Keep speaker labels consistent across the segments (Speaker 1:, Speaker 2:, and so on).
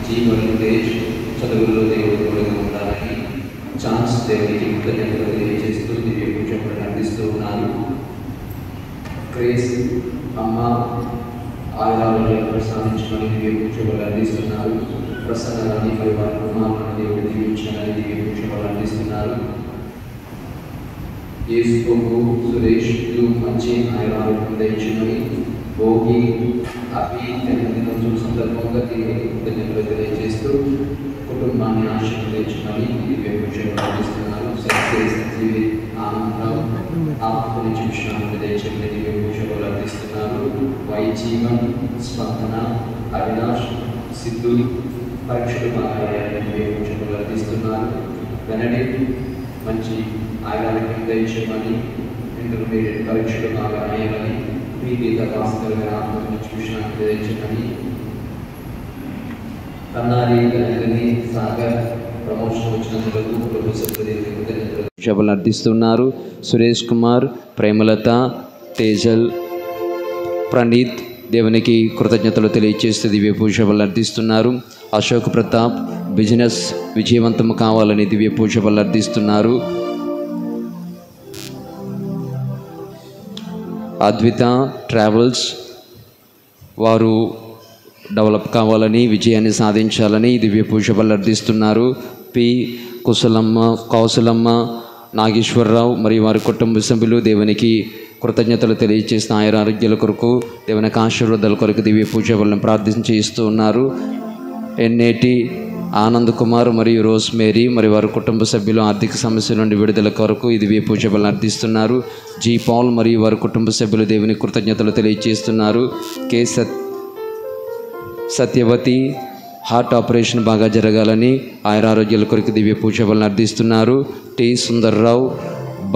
Speaker 1: జీవన్ తేజ్ చదువుల్లో దేవుడు తోడుగా ఉండాలని ఛాన్స్ దేవునికి కృతజ్ఞతలు తెలియజేస్తూ దివ్య పూజలు అందిస్తూ ఉన్నారు. క్రేస్ అమ్మ ఆయురాలను ప్రసాదించమని దివ్య పూజలు అందిస్తున్నారు. ప్రసన్నరాని పరివార కుమారులను దేవుడు దీవించాలని దివ్య పూజలు అందిస్తున్నారు. యేసుకు సురేష్ మంచి ఆయురాలు పొందించమని భోగి అభి జన్మదినోత్సవం సందర్భంగా దేవునికి కృతజ్ఞతలు తెలియజేస్తూ కుటుంబాన్ని ఆశీర్వదించమని దివ్య పూజలు అందిస్తున్నారు. సత్యజీవి ఆనందరావు ఆత్మ నుంచి విశ్రాంతి దయచేయమని దివ్య పూజలు అందిస్తున్నారు. వై జీవన్ స్పందన అవినాష్ సిద్ధు పరీక్షలు బాగా దివ్య పూజలు అందిస్తున్నారు. వెనడి మంచి ఆయురానికి దయచేయమని ఇంటర్మీడియట్ పరీక్షలు బాగా రాయాలని మీ గీత భాస్కర్ గారి ఆత్మ నుంచి విశ్రాంతి దయచేయమని కన్నారి గణగని సాగర్ ప్రమోషన్ వచ్చినందుకు ప్రొఫెసర్ అర్థిస్తున్నారు. సురేష్ కుమార్, ప్రేమలత, తేజల్, ప్రణీత్ దేవునికి కృతజ్ఞతలు తెలియజేస్తూ దివ్య పూజలు అర్థిస్తున్నారు. అశోక్ ప్రతాప్ బిజినెస్ విజయవంతం కావాలని దివ్య పూజలు అర్థిస్తున్నారు. అద్విత ట్రావెల్స్ వారు డెవలప్ కావాలని విజయాన్ని సాధించాలని దివ్య పూజలు అర్థిస్తున్నారు. పి కుశలమ్మ, కౌశలమ్మ, నాగేశ్వరరావు మరియు వారి కుటుంబ సభ్యులు దేవునికి కృతజ్ఞతలు తెలియజేసిన ఆయురారోగ్యాల కొరకు దేవునికి ఆశీర్వాదాల కొరకు దివ్య పూజలను ప్రార్థించేస్తూ ఉన్నారు. ఎన్ఏటి ఆనంద్ కుమార్ మరియు రోజ్ మేరీ మరియు వారి కుటుంబ సభ్యులు ఆర్థిక సమస్యల నుండి విడుదల కొరకు ఈ దివ్య పూజలను అర్థిస్తున్నారు. జీ పాల్ మరియు వారి కుటుంబ సభ్యులు దేవునికి కృతజ్ఞతలు తెలియజేస్తున్నారు. కె సత్యవతి హార్ట్ ఆపరేషన్ బాగా జరగాలని ఆయురారోగ్యాల కొరకు దివ్య పూజలను అర్థిస్తున్నారు. టి సుందర్రావు,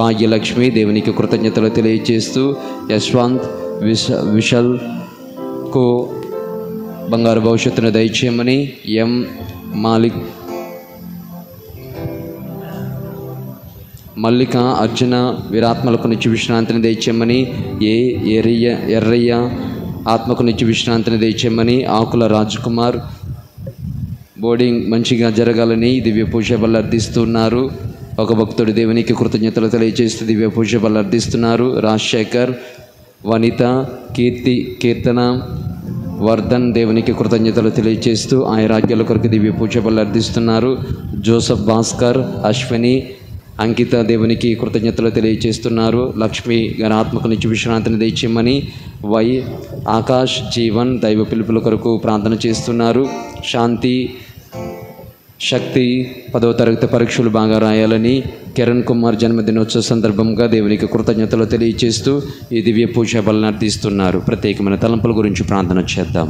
Speaker 1: భాగ్యలక్ష్మి దేవునికి కృతజ్ఞతలు తెలియజేస్తూ యశ్వంత్ విశాల్కు బంగారు భవిష్యత్తును దయచేయమని ఎం మల్లిక అర్జున వీరాత్మలకు నిత్య విశ్రాంతిని దయచేయమని ఎర్రయ్య ఆత్మకు నిత్య విశ్రాంతిని దయచేయమని ఆకుల రాజ్కుమార్ బోర్డింగ్ మంచిగా జరగాలని దివ్య పూజలు అర్థిస్తున్నారు. ఒక భక్తుడు దేవునికి కృతజ్ఞతలు తెలియజేస్తూ దివ్య పూజలు అర్థిస్తున్నారు. రాజశేఖర్, వనిత, కీర్తన, వర్ధన్ దేవునికి కృతజ్ఞతలు తెలియజేస్తూ ఆయురాగ్యాల కొరకు దివ్య పూజలు అర్థిస్తున్నారు. జోసఫ్ భాస్కర్, అశ్విని, అంకిత దేవునికి కృతజ్ఞతలు తెలియజేస్తున్నారు. లక్ష్మి గారి ఆత్మకు నిత్య విశ్రాంతిని దయచేయమని వై ఆకాష్ జీవన్ దైవ పిలుపుల కొరకు ప్రార్థన చేస్తున్నారు. శాంతి శక్తి 10వ తరగతి పరీక్షలు బాగా రాయాలని కిరణ్ కుమార్ జన్మదినోత్సవ సందర్భంగా దేవునికి కృతజ్ఞతలు తెలియజేస్తూ ఈ దివ్య పూజలను అర్థిస్తున్నారు. ప్రత్యేకమైన తలంపుల గురించి ప్రార్థన చేద్దాం.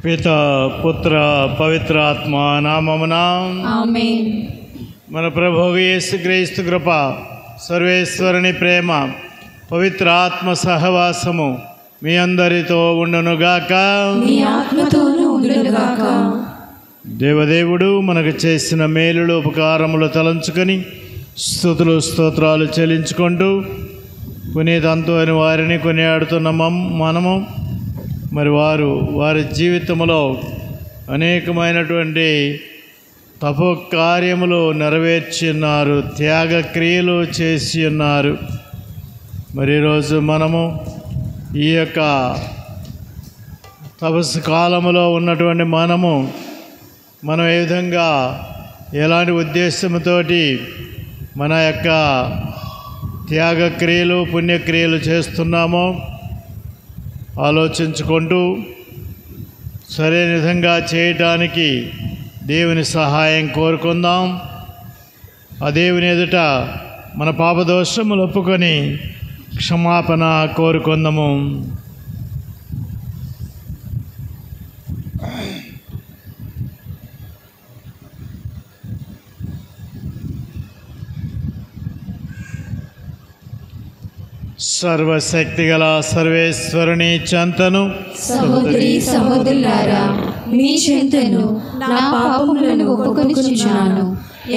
Speaker 2: పితా పుత్ర పవిత్ర ఆత్మ నామమున
Speaker 3: ఆమేన్.
Speaker 2: మన ప్రభువు యేసుక్రీస్తు కృప, సర్వేశ్వరుని ప్రేమ, పవిత్ర ఆత్మ సహవాసము మీ అందరితో ఉండునుగాక.
Speaker 3: మీ ఆత్మతోనూ ఉండునుగాక.
Speaker 2: దేవదేవుడు మనకు చేసిన మేలులు ఉపకారములు తలంచుకొని స్తుతులు స్తోత్రాలు చెల్లించుకుంటూ పునీతంతో అని వారిని కొనియాడుతున్న మనము మరి వారి జీవితంలో అనేకమైనటువంటి తపో కార్యములు నెరవేర్చి ఉన్నారు, త్యాగ క్రియలు చేసి ఉన్నారు. మరి ఈరోజు మనము ఈ యొక్క తపస్సు కాలములో ఉన్నటువంటి మనం ఏ విధంగా ఎలాంటి ఉద్దేశంతోటి మన యొక్క త్యాగ క్రియలు పుణ్యక్రియలు చేస్తున్నామో ఆలోచించుకుంటూ సరైన విధంగా చేయటానికి దేవుని సహాయం కోరుకుందాం. ఆ దేవుని ఎదుట మన పాపదోషములు ఒప్పుకొని క్షమాపణ కోరుకుందాము. సర్వశక్తిగల సర్వేశ్వరుని చెంతను
Speaker 3: సహోదరి సహోదరులారా, మీ చెంతను నా పాపములను ఒప్పుకొనుచున్నాను.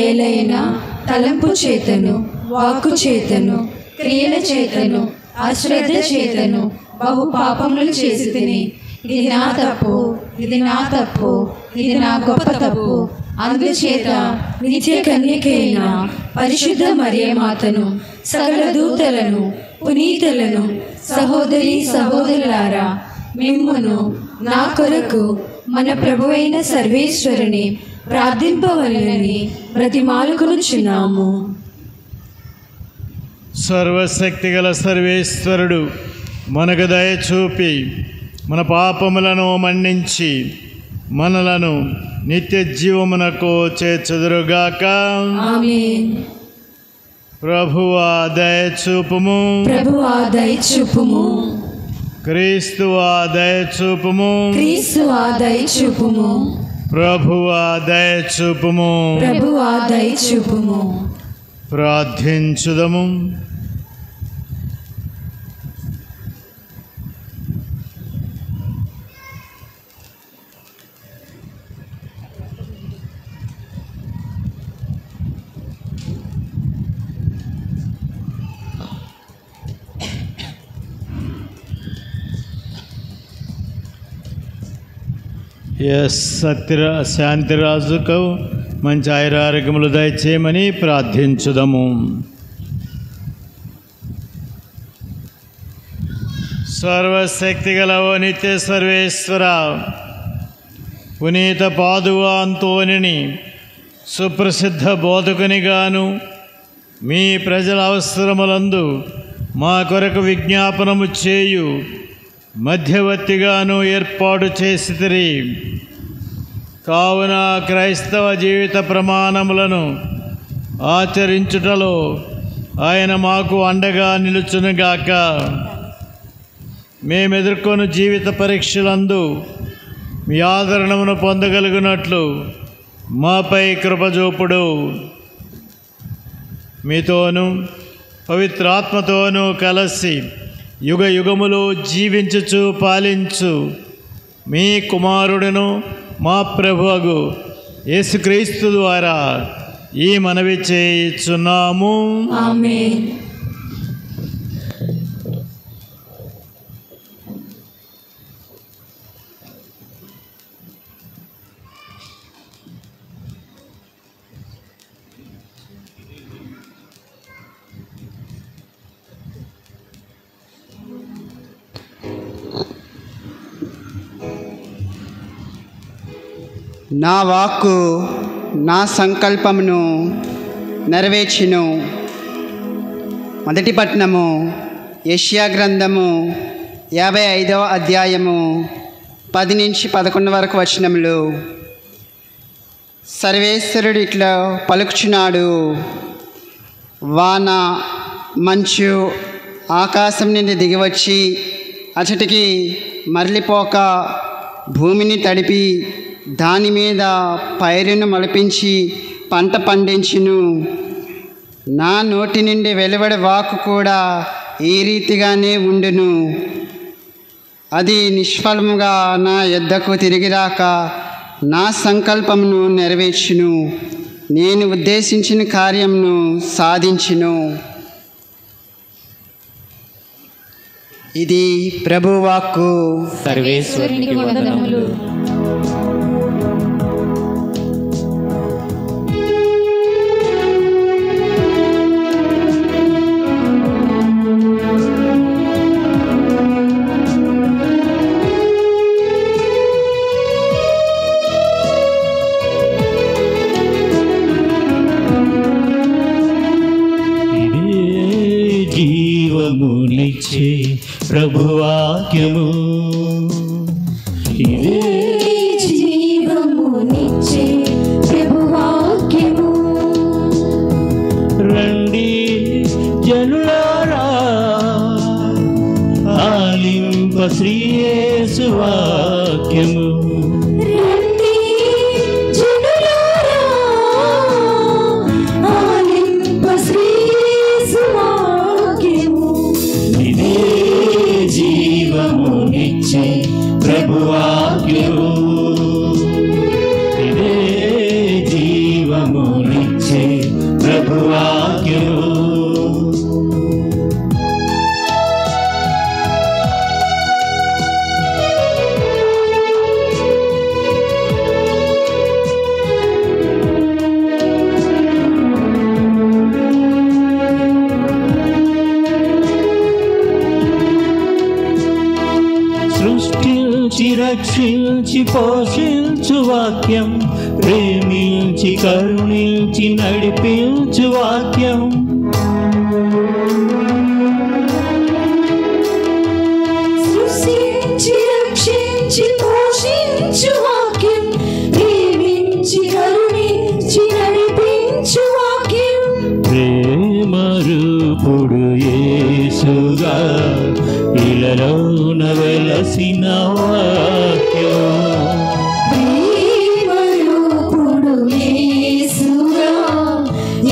Speaker 3: ఏలైనా తలంపు చేతను, వాక్కు చేతను, క్రియల చేతను, అశ్రద్ధ చేతను బహు పాపములు చేసి తిని, ఇది నా తప్పు, ఇది నా తప్పు, ఇది నా గొప్ప తప్పు. అందుచేత నిత్య కన్యకైన పరిశుద్ధ మరియమాతను, సకల దూతలను, పునీతులను, సహోదరి సహోదరులారా, మిమ్మును నా కొరకు మన ప్రభువైన సర్వేశ్వరుని ప్రార్థింపవలెనని బ్రతిమాలుకొనుచున్నాము.
Speaker 2: సర్వశక్తిగల సర్వేశ్వరుడు మనకు దయ చూపి మన పాపములను మన్నించి మనలను నిత్య జీవమునకు చేర్చుదురుగాక.
Speaker 3: ఆమేన్.
Speaker 2: ప్రభువా దయ చూపుము,
Speaker 3: ప్రభువా దయ చూపుము,
Speaker 2: క్రీస్తువా దయ చూపుము,
Speaker 3: క్రీస్తువా దయ చూపుము,
Speaker 2: ప్రభువా దయ చూపుము.
Speaker 3: ప్రభువా దయ చూపుము.
Speaker 2: ప్రార్థించుదము. శాంతిరాజుకు మంచి ఆయురారోగ్యములు దయచేయమని ప్రార్థించుదము. సర్వశక్తిగల ఓ నిత్య సర్వేశ్వర, పునీత పాదువా అంతోనిని సుప్రసిద్ధ బోధకునిగాను, మీ ప్రజల అవసరములందు మా కొరకు విజ్ఞాపనము చేయు మధ్యవర్తిగాను ఏర్పాటు చేసితిరి. కావున క్రైస్తవ జీవిత ప్రమాణములను ఆచరించుటలో ఆయన మాకు అండగా నిలుచునుగాక. మేమెదుర్కొను జీవిత పరీక్షలందు మీ ఆదరణమును పొందగలుగునట్లు మాపై కృపజూపుడు. మీతోనూ పవిత్రాత్మతోనూ కలిసి యుగ యుగములు జీవించుచు పాలించు మీ కుమారుడును మా ప్రభువగు యేసుక్రీస్తు ద్వారా ఈ మనవి చేయుచున్నాము.
Speaker 3: ఆమేన్.
Speaker 4: నా వాక్కు నా సంకల్పమును నెరవేర్చును. మొదటి పట్టణము యెషయా గ్రంథము 55వ అధ్యాయము 10 నుంచి 11 వరకు వచనములు. సర్వేశ్వరుడు ఇట్లా పలుకుచున్నాడు, వాన మంచు ఆకాశం నుండి దిగివచ్చి అచటికి మరలిపోక భూమిని తడిపి దాని మీద పైరును మొలిపించి పంట పండించును. నా నోటి నుండి వెలువడే వాక్కు కూడా ఈ రీతిగానే ఉండును. అది నిష్ఫలముగా నా యొద్దకు తిరిగిరాక నా సంకల్పమును నెరవేర్చును, నేను ఉద్దేశించిన కార్యమును సాధించును. ఇది ప్రభువాక్కు.
Speaker 3: సర్వేశ్వరునికి వందనములు.
Speaker 5: జీవమునిచ్చే ప్రభువాక్యము, ఇదే
Speaker 3: జీవమునిచ్చే ప్రభువాక్యము.
Speaker 5: రండి జనులారా, ఆలింప శ్రీ యేసు వాక్యము.
Speaker 3: రండి జనులారా, ఆలింప శ్రీ యేసు వాక్యము.
Speaker 5: ఇదే జీవమునిచ్చే ప్రభువాక్యము, ఇదే జీవమునిచ్చే ప్రభువాక్యము. సృష్టించి రక్షించి పోషించు వాక్యం, ప్రేమించి కరుణించి నడిపించు వాక్యం.
Speaker 3: సృష్టించి రక్షించి పోషించు వాక్యం, ప్రేమించి కరుణించి నడిపించు వాక్యం.
Speaker 5: ప్రేమ రూపుడు యేసుగా ఇలలోన వెలసిన వాక్యం.
Speaker 3: ప్రేమరూపుడు యేసుగా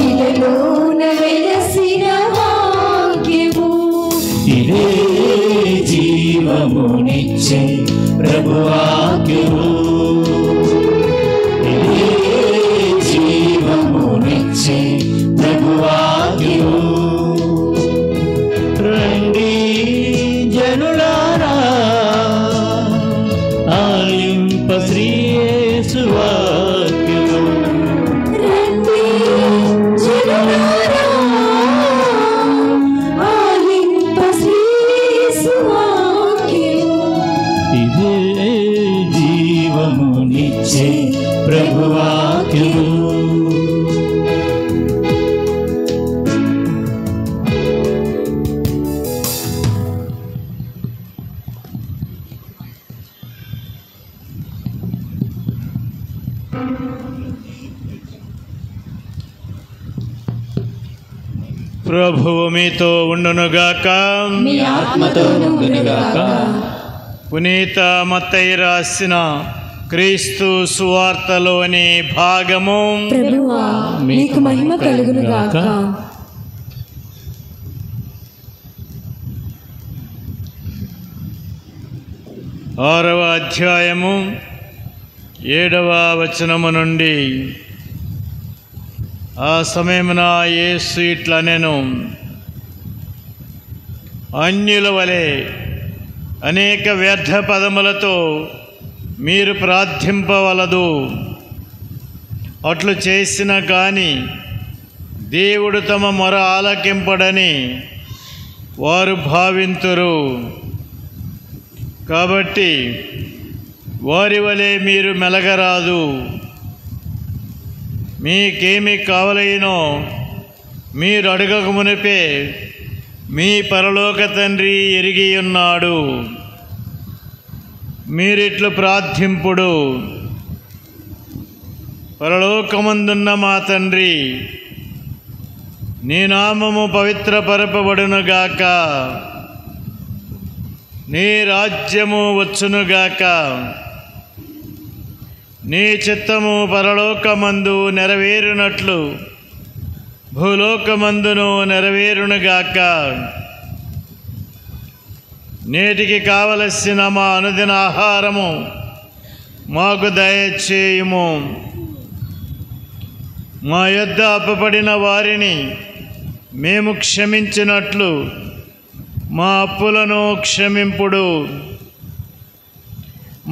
Speaker 3: ఇలలోన వెలసిన వాక్యము.
Speaker 5: ఇదే జీవమునిచ్చే ప్రభువాక్యము. ఇదే జీవమునిచ్చే ప్రభువాక్యము. రండి జనులారా, ఆలింప శ్రీ యేసు వాక్యము.
Speaker 3: రండి జనులారా, ఆలింప శ్రీ యేసు వాక్యము.
Speaker 5: ఇదే జీవమునిచ్చే ప్రభువాక్యము.
Speaker 2: ప్రభువు మీతో ఉండునుగాక.
Speaker 3: మీ ఆత్మతోను ఉండునుగాక.
Speaker 2: పునీత మత్తయి రాసిన క్రీస్తు సువార్తలోని భాగము.
Speaker 3: ప్రభువా మీకు మహిమ కలుగునుగాక.
Speaker 2: 6వ అధ్యాయము 7వ వచనము నుండి. ఆ సమయమున యేసు ఇట్లనెను, అన్యుల వలె అనేక వ్యర్థ పదములతో మీరు ప్రార్థింపవలదు. అట్లు చేసిన కానీ దేవుడు తమ మొర ఆలకింపడని వారు భావింతురు. కాబట్టి వారి వలె మీరు మెలగరాదు. మీకేమి కావలైనో మీరు అడగక మునిపే మీ పరలోక తండ్రి ఎరిగి ఉన్నాడు. మీరిట్లు ప్రార్థింపుడు, పరలోకమందున్న మా తండ్రి, నీ నామము పవిత్రపరపబడునుగాక, నీ రాజ్యము వచ్చునుగాక, నీ చిత్తము పరలోకమందు నెరవేరునట్లు భూలోకమందును నెరవేరునుగాక. నేటికి కావలసిన మా అనుదిన ఆహారము మాకు దయచేయుము. మా యొద్ద అప్పపడిన వారిని మేము క్షమించినట్లు మా అప్పులను క్షమింపుడు.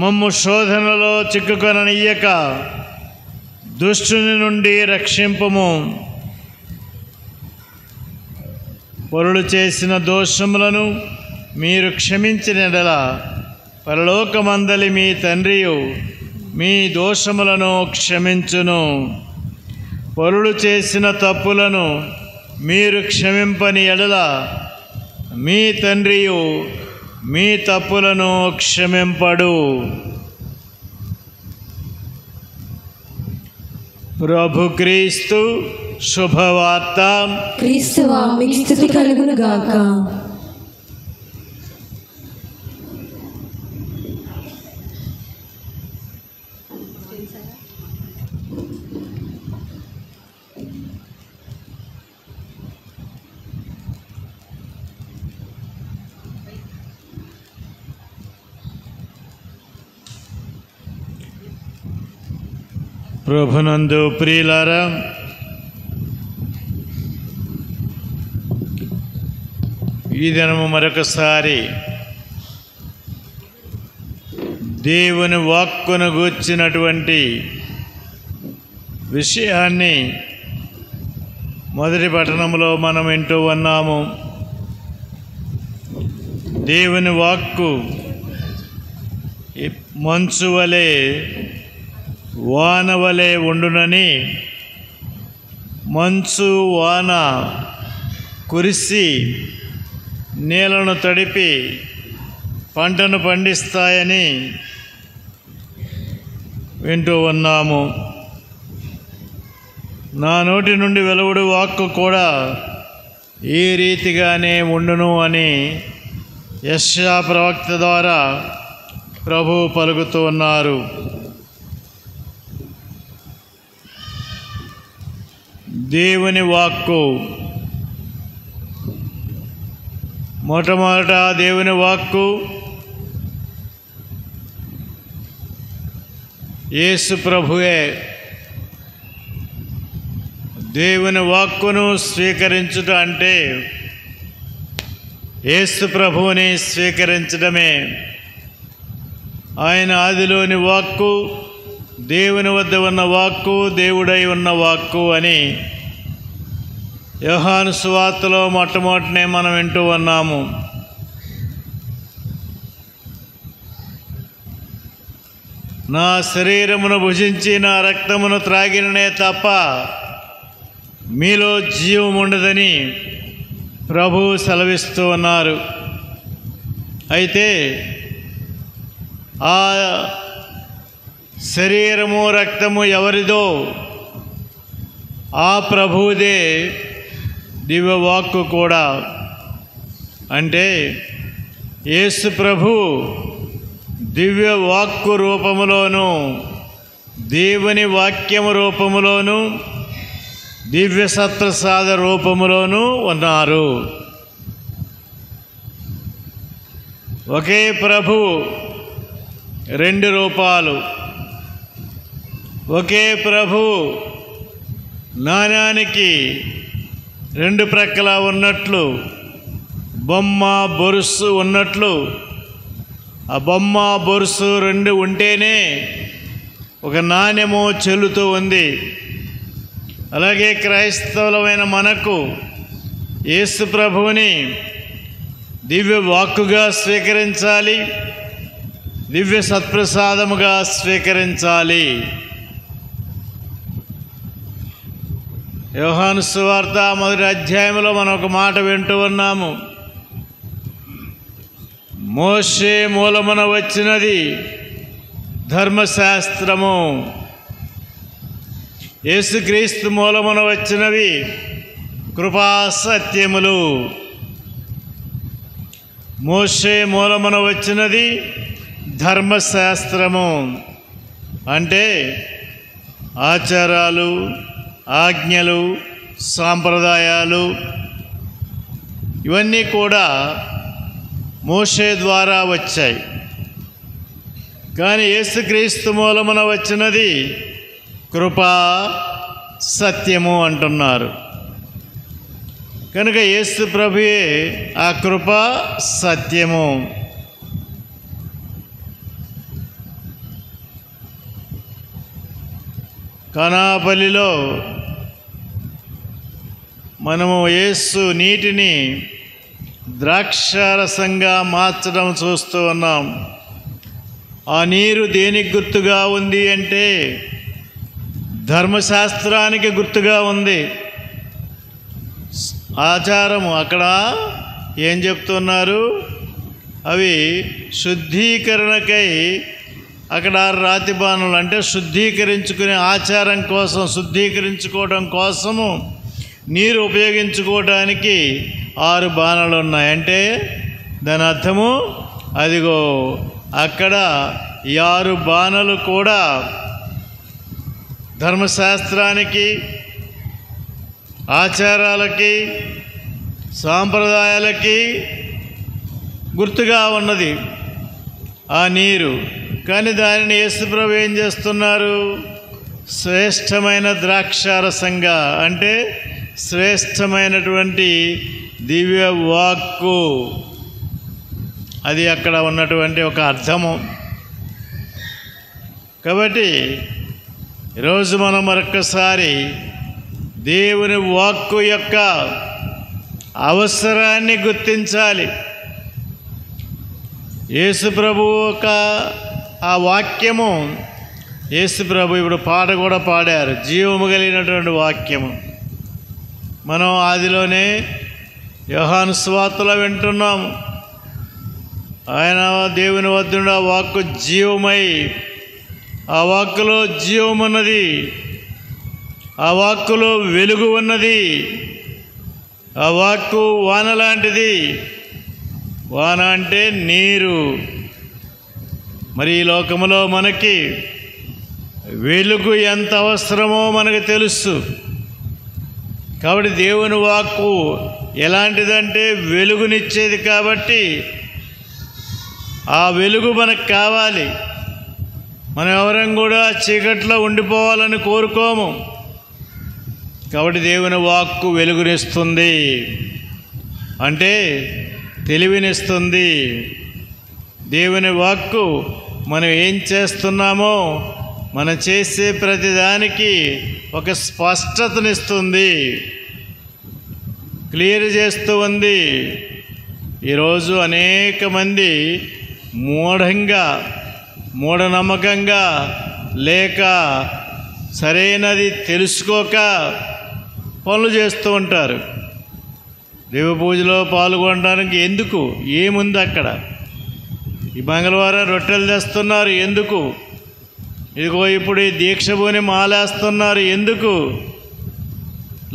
Speaker 2: మమ్ము శోధనలో చిక్కుకొననియ్యక దుష్టుని నుండి రక్షింపుము. పరులు చేసిన దోషములను మీరు క్షమించిన యెడల పరలోకమందలి మీ తండ్రియు మీ దోషములను క్షమించును. పరులు చేసిన తప్పులను మీరు క్షమింపని యెడల మీ తండ్రియు మీ తప్పులను క్షమింపడు. ప్రభు క్రీస్తు శుభవార్త.
Speaker 3: క్రీస్తువా మీకు స్తుతి కలుగునుగాక.
Speaker 2: ప్రభునందు ప్రియులారా, ఈ దినము మరొకసారి దేవుని వాక్కును గూర్చినటువంటి విషయాన్ని మొదటి పట్టణంలో మనం వింటూ ఉన్నాము. దేవుని వాక్కు మంచు వలె వాన వలె ఉండునని, మంచు వాన కురిసి నేలను తడిపి పంటను పండిస్తాయని వింటూ ఉన్నాము. నా నోటి నుండి వెలువడు వాక్కు కూడా ఈ రీతిగానే ఉండును అని యెషయా ప్రవక్త ద్వారా ప్రభువు పలుకుతూ ఉన్నారు. దేవుని వాక్కు మొట్టమొదట దేవుని వాక్కు యేసు ప్రభువే. దేవుని వాక్కును స్వీకరించుట అంటే యేసు ప్రభువుని స్వీకరించడమే. ఆయన ఆదిలోని వాక్కు, దేవుని వద్ద ఉన్న వాక్కు, దేవుడై ఉన్న వాక్కు అని యోహాను సువార్తలో మొట్టమొదటినే మనం వింటూ ఉన్నాము. నా శరీరమును భుజించి నా రక్తమును త్రాగిననే తప్ప మీలో జీవం ఉండదని ప్రభువు సెలవిస్తూ ఉన్నారు. అయితే ఆ శరీరము రక్తము ఎవరిదో ఆ ప్రభువుదే దివ్యవాక్కు కూడా. అంటే యేసు ప్రభు దివ్యవాక్కు రూపములోను, దేవుని వాక్యము రూపములోను, దివ్య సత్ప్రసాద రూపములోను ఉన్నారు. ఒకే ప్రభు రెండు రూపాలు, ఒకే ప్రభు నాణానికి రెండు ప్రక్కల ఉన్నట్లు, బొమ్మ బొరుసు ఉన్నట్లు, ఆ బొమ్మ బొరుసు రెండు ఉంటేనే ఒక నాణ్యము చెల్లుతూ ఉంది. అలాగే క్రైస్తవులమైన మనకు యేసు ప్రభువుని దివ్య వాక్కుగా స్వీకరించాలి, దివ్య సత్ప్రసాదముగా స్వీకరించాలి. యోహాను సువార్త మొదటి అధ్యాయంలో మనం ఒక మాట వింటూ ఉన్నాము. మోషే మూలమున వచ్చినది ధర్మశాస్త్రము, యేసుక్రీస్తు మూలమున వచ్చినవి కృపా సత్యములు. మోషే మూలమున వచ్చినది ధర్మశాస్త్రము అంటే ఆచారాలు, ఆజ్ఞలు, సాంప్రదాయాలు ఇవన్నీ కూడా మోషే ద్వారా వచ్చాయి. కానీ యేసుక్రీస్తు మూలమున వచ్చినది కృపా సత్యము అంటున్నారు. కనుక యేసు ప్రభుయే ఆ కృపా సత్యము. కనాపల్లిలో మనము యేసు నీటిని ద్రాక్షారసంగా మార్చడం చూస్తూ ఉన్నాం. ఆ నీరు దేనికి గుర్తుగా ఉంది అంటే ధర్మశాస్త్రానికి గుర్తుగా ఉంది. ఆచారము అక్కడ ఏం చెప్తున్నారు, అవి శుద్ధీకరణకై అక్కడ రాతి బాణలు అంటే శుద్ధీకరించుకునే ఆచారం కోసం, శుద్ధీకరించుకోవడం కోసము నీరు ఉపయోగించుకోవడానికి 6 బాణలు ఉన్నాయి. అంటే దాని అర్థము అదిగో అక్కడ 6 బాణలు కూడా ధర్మశాస్త్రానికి, ఆచారాలకి, సాంప్రదాయాలకి గుర్తుగా ఉన్నది ఆ నీరు. కానీ దానిని యేసుప్రభు ఏం చేస్తున్నారు, శ్రేష్టమైన ద్రాక్షారసంగా అంటే శ్రేష్టమైనటువంటి దివ్య వాక్కు, అది అక్కడ ఉన్నటువంటి ఒక అర్థము. కాబట్టి ఈరోజు మనం మరొక్కసారి దేవుని వాక్కు యొక్క అవసరాన్ని గుర్తించాలి. యేసు ప్రభు ఒక ఆ వాక్యము, యేసు ప్రభు ఇప్పుడు పాట కూడా పాడారు, జీవము కలిగినటువంటి వాక్యము. మనం ఆదిలోనే యోహాను సువార్తలో వింటున్నాము, ఆయన దేవుని వద్ద ఆ వాక్కు జీవమై, ఆ వాక్కులో జీవం ఉన్నది, ఆ వాక్కులో వెలుగు ఉన్నది, ఆ వాక్కు వాన లాంటిది. వాన అంటే నీరు. మరి ఈ లోకములో మనకి వెలుగు ఎంత అవసరమో మనకు తెలుసు. కాబట్టి దేవుని వాక్కు ఎలాంటిదంటే వెలుగునిచ్చేది. కాబట్టి ఆ వెలుగు మనకు కావాలి. మనం ఎవరం కూడా చీకట్లో ఉండిపోవాలని కోరుకోము. కాబట్టి దేవుని వాక్కు వెలుగునిస్తుంది, అంటే తెలివినిస్తుంది. దేవుని వాక్కు మనం ఏం చేస్తున్నామో మనం చేసే ప్రతిదానికి ఒక స్పష్టతనిస్తుంది, క్లియర్ చేస్తూ ఉంది. ఈరోజు అనేక మంది మూఢనమ్మకంగా లేక సరైనది తెలుసుకోక పనులు చేస్తూ ఉంటారు. దేవ పూజలో పాల్గొనడానికి ఎందుకు? ఏముంది అక్కడ? ఈ మంగళవారం రొట్టెలు తెస్తున్నారు ఎందుకు? ఇదిగో ఇప్పుడు ఈ దీక్షభూని మాలేస్తున్నారు ఎందుకు?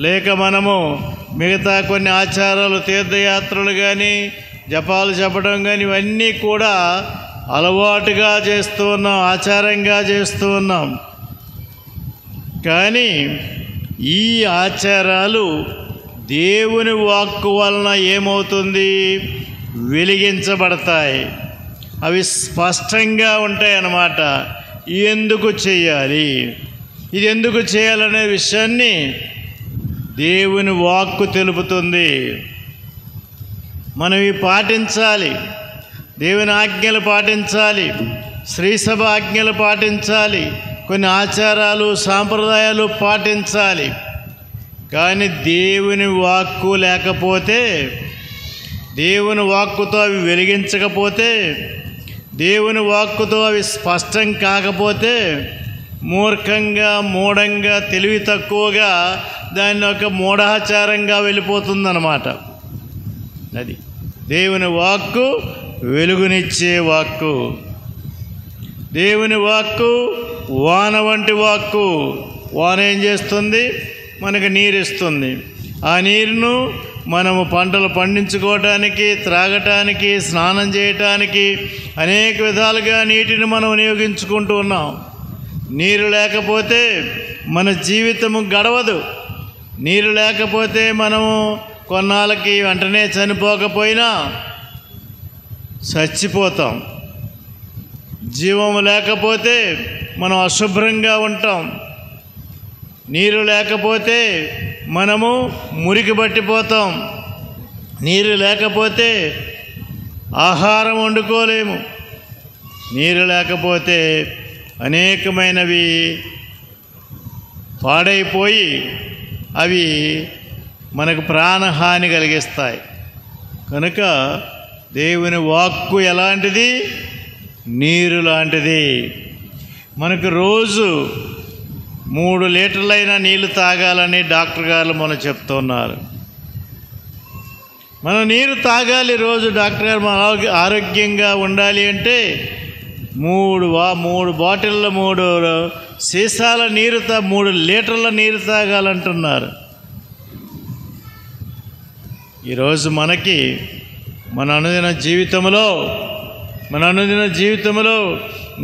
Speaker 2: లేక మనము మిగతా కొన్ని ఆచారాలు, తీర్థయాత్రలు కానీ, జపాలు చెప్పడం కానీ, ఇవన్నీ కూడా అలవాటుగా చేస్తూ ఉన్నాం, ఆచారంగా చేస్తూ ఉన్నాం. కానీ ఈ ఆచారాలు దేవుని వాక్కు వలన ఏమవుతుంది? వెలిగించబడతాయి. అవి స్పష్టంగా ఉంటాయి అన్నమాట. ఎందుకు చేయాలి, ఇది ఎందుకు చేయాలనే విషయాన్ని దేవుని వాక్కు తెలుపుతుంది. మనం ఇవి పాటించాలి, దేవుని ఆజ్ఞలు పాటించాలి, శ్రీసభ ఆజ్ఞలు పాటించాలి, కొన్ని ఆచారాలు సాంప్రదాయాలు పాటించాలి. కానీ దేవుని వాక్కు లేకపోతే, దేవుని వాక్కుతో అవి వెలిగించకపోతే, దేవుని వాక్కుతో అవి స్పష్టం కాకపోతే, మూర్ఖంగా, మూఢంగా, తెలివి తక్కువగా దాన్ని ఒక మూఢాచారంగా వెళ్ళిపోతుందన్నమాట. అది దేవుని వాక్కు వెలుగునిచ్చే వాక్కు. దేవుని వాక్కు వాన వంటి వాక్కు. వాన ఏం చేస్తుంది? మనకు నీరు ఇస్తుంది. ఆ నీరును మనము పంటలు పండించుకోవటానికి, త్రాగటానికి, స్నానం చేయటానికి అనేక విధాలుగా నీటిని మనం వినియోగించుకుంటూ ఉన్నాం. నీరు లేకపోతే మన జీవితము గడవదు. నీరు లేకపోతే మనము కొన్నాళ్ళకి వెంటనే చనిపోకపోయినా చచ్చిపోతాం. జీవము లేకపోతే మనం అశుభ్రంగా ఉంటాం. నీరు లేకపోతే మనము మురికి పట్టిపోతాం. నీరు లేకపోతే ఆహారం వండుకోలేము. నీరు లేకపోతే అనేకమైనవి పాడైపోయి అవి మనకు ప్రాణహాని కలిగిస్తాయి. కనుక దేవుని వాక్కు ఎలాంటిది? నీరు లాంటిది. మనకు రోజు 3 లీటర్లైన నీళ్ళు తాగాలని డాక్టర్ గారు మనం చెప్తున్నారు. మనం నీరు తాగాలి రోజు. డాక్టర్ గారు మన ఆరోగ్యంగా ఉండాలి అంటే 3 బాటిళ్ళ 3 సీసాల నీరు 3 లీటర్ల నీరు తాగాలంటున్నారు. ఈరోజు మనకి మన అనుదిన జీవితంలో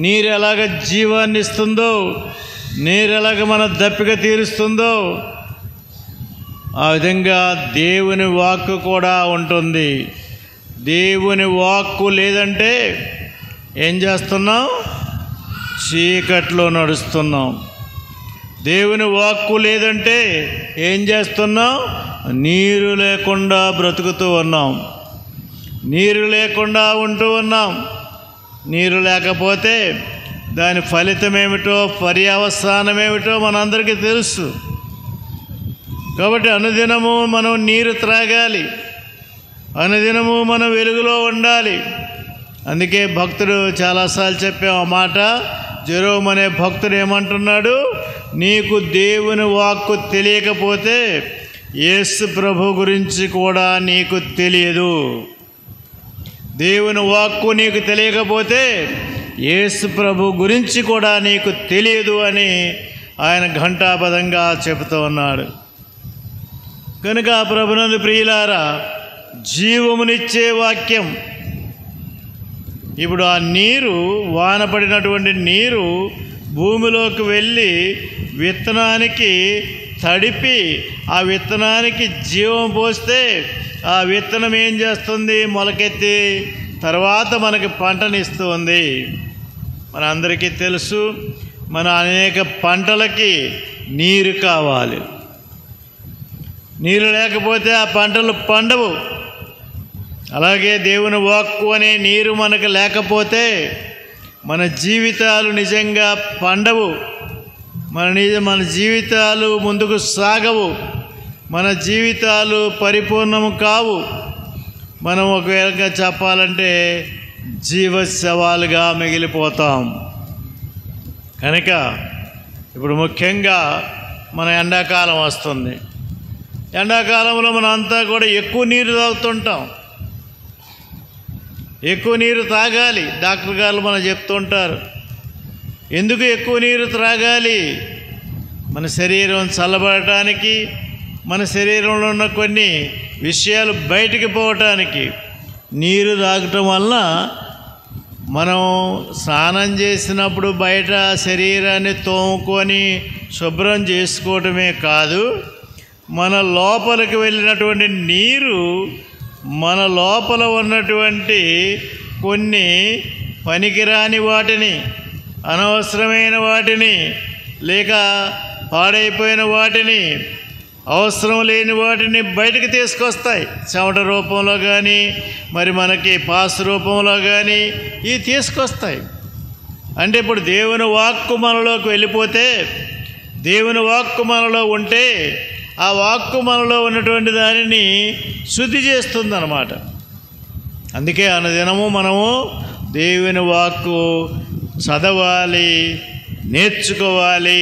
Speaker 2: నీరు ఎలాగ జీవాన్ని ఇస్తుందో, నీరు ఎలాగ మన దప్పిక తీరుస్తుందో, ఆ విధంగా దేవుని వాక్కు కూడా ఉంటుంది. దేవుని వాక్కు లేదంటే ఏం చేస్తున్నాం? చీకట్లో నడుస్తున్నాం. దేవుని వాక్కు లేదంటే ఏం చేస్తున్నాం? నీరు లేకుండా బ్రతుకుతూ ఉన్నాం, నీరు లేకుండా ఉంటూ ఉన్నాం. నీరు లేకపోతే దాని ఫలితం ఏమిటో, పర్యవసానం ఏమిటో మనందరికీ తెలుసు. కాబట్టి అనుదినము మనం నీరు త్రాగాలి, అనుదినము మనం వెలుగులో ఉండాలి. అందుకే భక్తుడు చాలాసార్లు చెప్పాం ఆ మాట. జెరోమ్ అనే భక్తుడు ఏమంటున్నాడు, నీకు దేవుని వాక్కు తెలియకపోతే యేసు ప్రభు గురించి కూడా నీకు తెలియదు. దేవుని వాక్కు నీకు తెలియకపోతే యేసు ప్రభు గురించి కూడా నీకు తెలియదు అని ఆయన ఘంటాపదంగా చెబుతూ ఉన్నాడు. కనుక ప్రభునందు ప్రియులారా, జీవమునిచ్చే వాక్యం. ఇప్పుడు ఆ నీరు, వాన పడినటువంటి నీరు భూమిలోకి వెళ్ళి విత్తనానికి తడిపి ఆ విత్తనానికి జీవం పోస్తే ఆ విత్తనం ఏం చేస్తుంది, మొలకెత్తి తర్వాత మనకి పంటనిస్తుంది. మన అందరికీ తెలుసు, మన అనేక పంటలకి నీరు కావాలి. నీరు లేకపోతే ఆ పంటలు పండవు. అలాగే దేవుని వాక్కు అనే నీరు మనకు లేకపోతే మన జీవితాలు నిజంగా పండవు, మన జీవితాలు ముందుకు సాగవు, మన జీవితాలు పరిపూర్ణము కావు. మనం ఒకవేళ చెప్పాలంటే జీవశవాలుగా మిగిలిపోతాం. కనుక ఇప్పుడు ముఖ్యంగా మన ఎండాకాలం వస్తుంది. ఎండాకాలంలో మనం అంతా కూడా ఎక్కువ నీరు తాగుతుంటాం. ఎక్కువ నీరు తాగాలి. డాక్టర్ గారు మనం చెప్తుంటారు, ఎందుకు ఎక్కువ నీరు త్రాగాలి? మన శరీరం చల్లబడటానికి, మన శరీరంలో ఉన్న కొన్ని విషయాలు బయటికి పోవటానికి. నీరు తాగటం వల్ల మనం స్నానం చేసినప్పుడు బయట శరీరాన్ని తోముకొని శుభ్రం చేసుకోవటమే కాదు, మన లోపలికి వెళ్ళినటువంటి నీరు మన లోపల ఉన్నటువంటి కొన్ని పనికిరాని వాటిని, అనవసరమైన వాటిని, లేక పాడైపోయిన వాటిని, అవసరం లేని వాటిని బయటకు తీసుకొస్తాయి. చెమట రూపంలో కానీ, మరి మనకి పాస్ రూపంలో కానీ ఇవి తీసుకొస్తాయి. అంటే ఇప్పుడు దేవుని వాక్కు మనలోకి వెళ్ళిపోతే, దేవుని వాక్కు మనలో ఉంటే ఆ వాక్కు మనలో ఉన్నటువంటి దానిని శుద్ధి చేస్తుందన్నమాట. అందుకే అనుదినము మనము దేవుని వాక్కు చదవాలి, నేర్చుకోవాలి,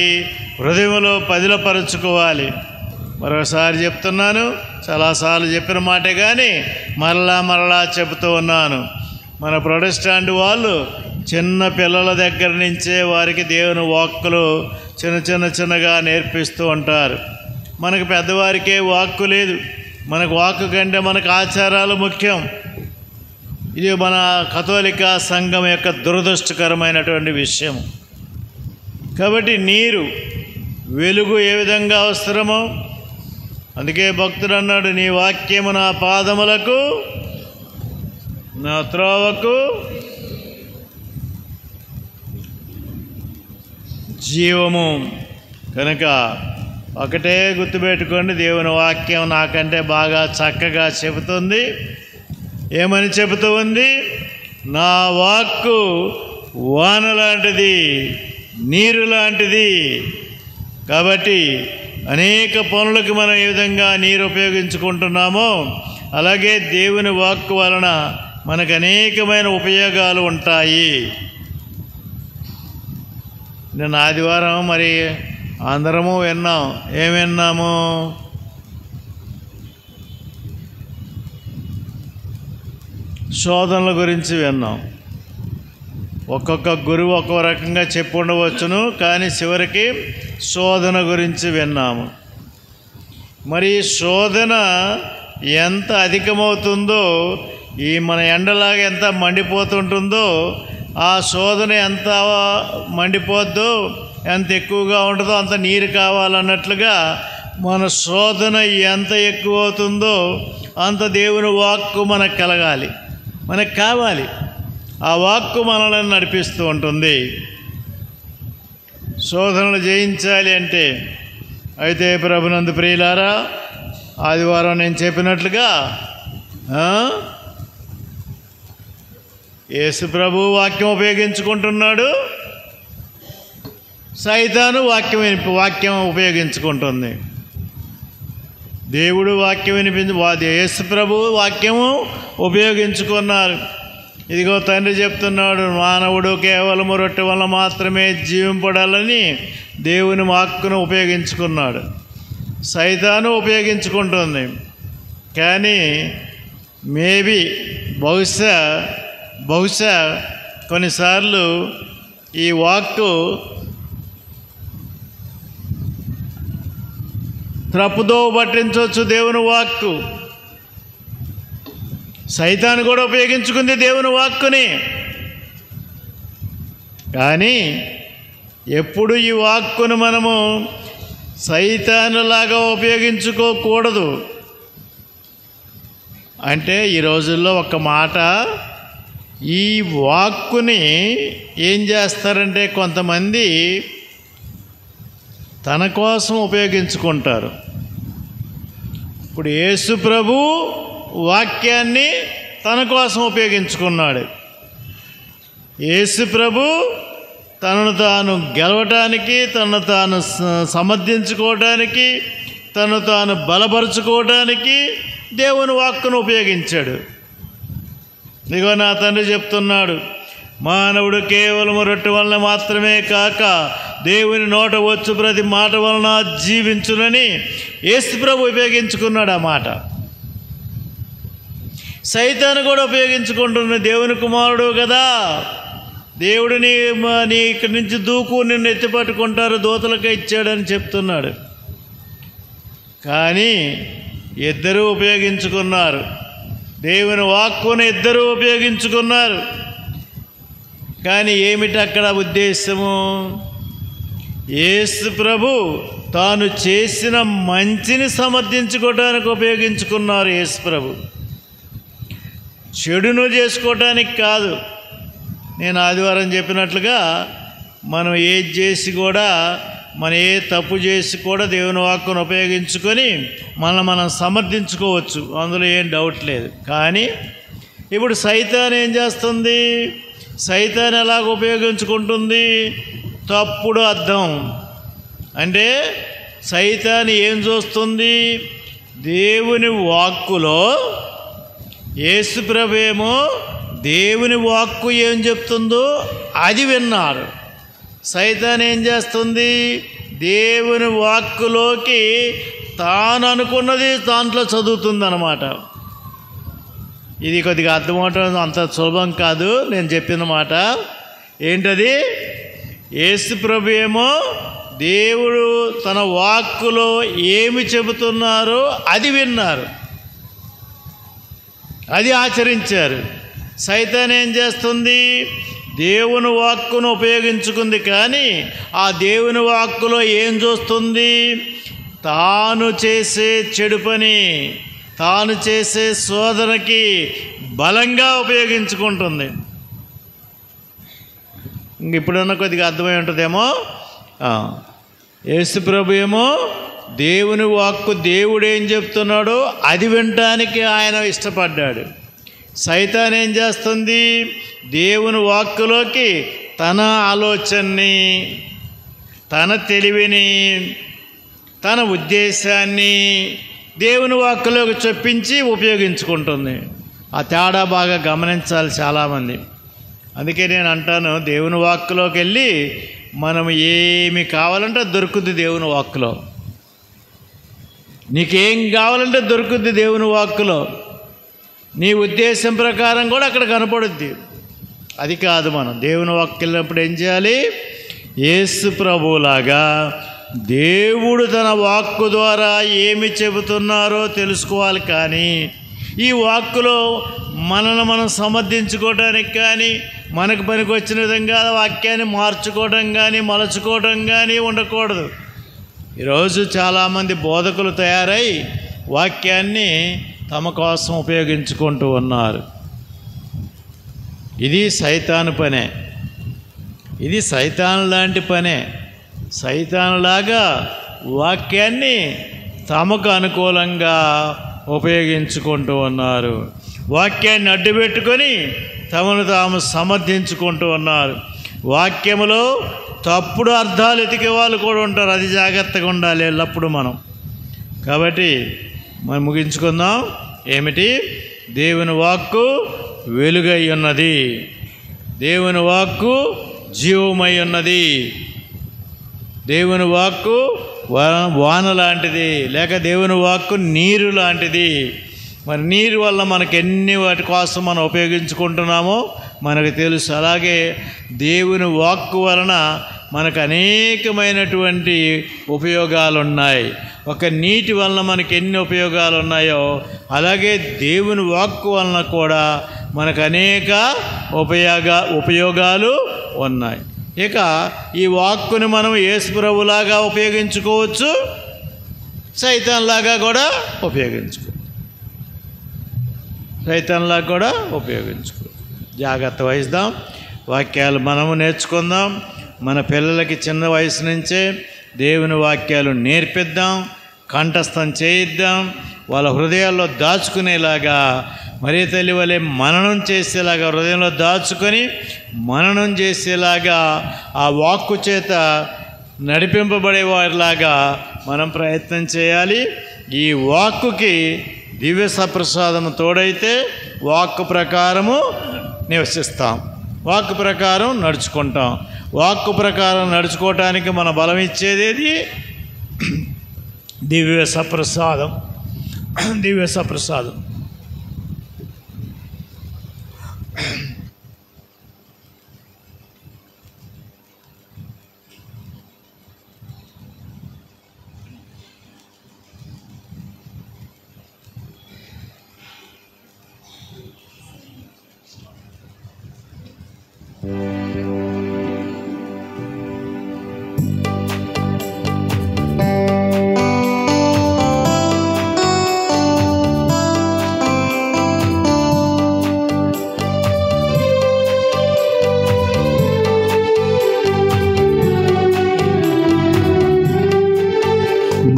Speaker 2: హృదయంలో పదిలపరుచుకోవాలి. మరొకసారి చెప్తున్నాను, చాలాసార్లు చెప్పిన మాటే కానీ మరలా చెబుతూ ఉన్నాను. మన ప్రొటెస్టాంట్ వాళ్ళు చిన్న పిల్లల దగ్గర నుంచే వారికి దేవుని వాక్కులు చిన్నగా నేర్పిస్తూ ఉంటారు. మనకు పెద్దవారికే వాక్కు లేదు. మనకు వాక్కు కంటే మనకు ఆచారాలు ముఖ్యం. ఇది మన కథోలిక సంఘం యొక్క దురదృష్టకరమైనటువంటి విషయం. కాబట్టి నీరు, వెలుగు ఏ విధంగా అవసరమో అందుకే భక్తుడు అన్నాడు, నీ వాక్యము నా పాదములకు, నా త్రోవకు జీవము. కనుక ఒకటే గుర్తుపెట్టుకోండి, దేవుని వాక్యం నాకంటే బాగా చక్కగా చెబుతుంది. ఏమని చెబుతూ ఉంది? నా వాక్కు వాన లాంటిది, నీరు లాంటిది. కాబట్టి అనేక పనులకు మనం ఏ విధంగా నీరు ఉపయోగించుకుంటున్నామో అలాగే దేవుని వాక్కు వలన మనకు అనేకమైన ఉపయోగాలు ఉంటాయి. నిన్న ఆదివారం మరి అందరము విన్నాం. ఏం విన్నాము? శోధనల గురించి విన్నాం. ఒక్కొక్క గురువు ఒక్కొక్క రకంగా చెప్పి ఉండవచ్చును, కానీ చివరికి శోధన గురించి విన్నాము. మరి శోధన ఎంత అధికమవుతుందో, ఈ మన ఎండలాగా ఎంత మండిపోతుంటుందో, ఆ శోధన ఎంత మండిపోద్దో, ఎంత ఎక్కువగా ఉంటుందో అంత నీరు కావాలన్నట్లుగా మన శోధన ఎంత ఎక్కువ అవుతుందో అంత దేవుని వాక్కు మనకు కలగాలి, మనకు కావాలి. ఆ వాక్కు మనల్ని నడిపిస్తూ ఉంటుంది. శోధనలు జయించాలి అంటే అయితే ప్రభునందు ప్రియులారా, ఆదివారం నేను చెప్పినట్లుగా యేసు ప్రభు వాక్యం ఉపయోగించుకుంటున్నాడు, సైతాను వాక్యం ఉపయోగించుకుంటుంది. దేవుడు వాక్యం యేసు ప్రభు వాక్యము ఉపయోగించుకున్నారు. ఇదిగో తండ్రి చెప్తున్నాడు, మానవుడు కేవలము రొట్టె వల్ల మాత్రమే జీవింపడాలని దేవుని వాక్కును ఉపయోగించుకున్నాడు. సైతాను ఉపయోగించుకుంటుంది. కానీ బహుశా కొన్నిసార్లు ఈ వాక్కు త్రప్పుదో పట్టించవచ్చు. దేవుని వాక్కు సైతాను కూడా ఉపయోగించుకుంది దేవుని వాక్కుని. కానీ ఎప్పుడు ఈ వాక్కును మనము సైతానులాగా ఉపయోగించుకోకూడదు. అంటే ఈ రోజుల్లో ఒక మాట, ఈ వాక్కుని ఏం చేస్తారంటే కొంతమంది తన కోసం ఉపయోగించుకుంటారు. ఇప్పుడు యేసు ప్రభు వాక్యాన్ని తన కోసం ఉపయోగించుకున్నాడు. యేసు ప్రభు తనను తాను గెలవటానికి, తనను తాను సమర్థించుకోవటానికి, తనను తాను బలపరుచుకోవటానికి దేవుని వాక్కును ఉపయోగించాడు. ఇదిగో నా తండ్రి చెప్తున్నాడు, మానవుడు కేవలం రొట్టె వలన మాత్రమే కాక దేవుని నోట వచ్చు ప్రతి మాట వలన జీవించునని యేసు ప్రభు ఉపయోగించుకున్నాడు. ఆ మాట సైతాను కూడా ఉపయోగించుకుంటున్న. దేవుని కుమారుడు కదా, దేవుడు నీ ఇక్కడి నుంచి దూకు, నిన్ను ఎత్తిపట్టుకుంటారు, దూతలకే ఇచ్చాడని చెప్తున్నాడు. కానీ ఇద్దరూ ఉపయోగించుకున్నారు. దేవుని వాక్కును ఇద్దరూ ఉపయోగించుకున్నారు. కానీ ఏమిటి అక్కడ ఉద్దేశము? యేసు ప్రభు తాను చేసిన మంచిని సమర్థించుకోవడానికి ఉపయోగించుకున్నారు. యేసు ప్రభు చెడును చేసుకోవటానికి కాదు. నేను ఆదివారం చెప్పినట్లుగా మనం ఏది చేసి కూడా, మనం ఏ తప్పు చేసి కూడా దేవుని వాక్కును ఉపయోగించుకొని మనం సమర్థించుకోవచ్చు, అందులో ఏం డౌట్ లేదు. కానీ ఇప్పుడు సైతాన్ ఏం చేస్తుంది? సైతాన్ ఎలాగ ఉపయోగించుకుంటుంది? తప్పుడు అర్థం. అంటే సైతాన్ ఏం చూస్తుంది? దేవుని వాక్కులో యేసు ప్రభువేమో దేవుని వాక్కు ఏం చెప్తుందో అది విన్నారు. సైతాన్ ఏం చేస్తుంది? దేవుని వాక్కులోకి తాను అనుకున్నది దాంట్లో చదువుతుందన్నమాట. ఇది కొద్దిగా అర్థమవటం అంత సులభం కాదు. నేను చెప్పిన మాట ఏంటది? యేసు ప్రభు ఏమో దేవుడు తన వాక్కులో ఏమి చెబుతున్నారో అది విన్నారు, అది ఆచరించారు. సైతాన్ ఏం చేస్తుంది? దేవుని వాక్కును ఉపయోగించుకుంది, కానీ ఆ దేవుని వాక్కులో ఏం చూస్తుంది? తాను చేసే చెడు పని, తాను చేసే శోధనకి బలంగా ఉపయోగించుకుంటుంది. ఇప్పుడున్న కొద్దిగా అర్థమై ఉంటుందేమో. యేసు ప్రభు ఏమో దేవుని వాక్కు దేవుడు ఏం చెప్తున్నాడో అది వినటానికి ఆయన ఇష్టపడ్డాడు. సైతాన్ ఏం చేస్తుంది? దేవుని వాక్కులోకి తన ఆలోచనని, తన తెలివిని, తన ఉద్దేశాన్ని దేవుని వాక్కులోకి చొప్పించి ఉపయోగించుకుంటుంది. ఆ తేడా బాగా గమనించాలి చాలామంది. అందుకే నేను అంటాను, దేవుని వాక్కులోకి వెళ్ళి మనం ఏమి కావాలంటే దొరుకుద్ది దేవుని వాక్కులో. నీకేం కావాలంటే దొరుకుద్ది దేవుని వాక్కులో. నీ ఉద్దేశం ప్రకారం కూడా అక్కడ కనపడుద్ది. అది కాదు, మనం దేవుని వాక్కు వెళ్ళినప్పుడు ఏం చేయాలి? యేసు ప్రభువులాగా దేవుడు తన వాక్కు ద్వారా ఏమి చెబుతున్నారో తెలుసుకోవాలి. కానీ ఈ వాక్కులో మనల్ని మనం సమర్థించుకోవడానికి కానీ, మనకు పనికి వచ్చిన విధంగా వాక్యాన్ని మార్చుకోవడం కానీ, మలచుకోవడం కానీ ఉండకూడదు. ఈరోజు చాలామంది బోధకులు తయారై వాక్యాన్ని తమ కోసం ఉపయోగించుకుంటూ ఉన్నారు. ఇది సైతాను పనే, ఇది సైతాను లాంటి పనే. సైతానులాగా వాక్యాన్ని తమకు అనుకూలంగా ఉపయోగించుకుంటూ ఉన్నారు. వాక్యాన్ని అడ్డుపెట్టుకొని తమను తాము సమర్థించుకుంటూ ఉన్నారు. వాక్యములో తప్పుడు అర్థాలు ఎతికే వాళ్ళు కూడా ఉంటారు. అది జాగ్రత్తగా ఉండాలి ఎల్లప్పుడు మనం. కాబట్టి మనం ముగించుకుందాం. ఏమిటి? దేవుని వాక్కు వెలుగై ఉన్నది, దేవుని వాక్కు జీవమై ఉన్నది, దేవుని వాక్కు వాన లాంటిది, లేక దేవుని వాక్కు నీరు లాంటిది. మరి నీరు వల్ల మనకు ఎన్ని వాటి కోసం మనం ఉపయోగించుకుంటున్నామో మనకు తెలుసు. అలాగే దేవుని వాక్కు వలన మనకు అనేకమైనటువంటి ఉపయోగాలు ఉన్నాయి. ఒక నీటి వలన మనకు ఎన్ని ఉపయోగాలు ఉన్నాయో అలాగే దేవుని వాక్కు వలన కూడా మనకు అనేక ఉపయోగాలు ఉన్నాయి. ఇక ఈ వాక్కుని మనం యేసు ప్రభువులాగా ఉపయోగించుకోవచ్చు, సైతాన్లాగా కూడా ఉపయోగించుకోవచ్చు. జాగ్రత్త వహిద్దాం. వాక్యాలు మనము నేర్చుకుందాం. మన పిల్లలకి చిన్న వయసు నుంచే దేవుని వాక్యాలు నేర్పిద్దాం, కంఠస్థం చేయిద్దాం. వాళ్ళ హృదయాల్లో దాచుకునేలాగా, మరీ తల్లి వలె మననం చేసేలాగా, హృదయంలో దాచుకొని మననం చేసేలాగా, ఆ వాక్కు చేత నడిపింపబడే వారిలాగా మనం ప్రయత్నం చేయాలి. ఈ వాక్కుకి దివ్య సప్రసాదం తోడైతే వాక్కు ప్రకారము నివసిస్తాం, వాక్కు ప్రకారం నడుచుకుంటాం. వాక్కు ప్రకారం నడుచుకోవటానికి మన బలం ఇచ్చేదేది? దివ్య సప్రసాదం.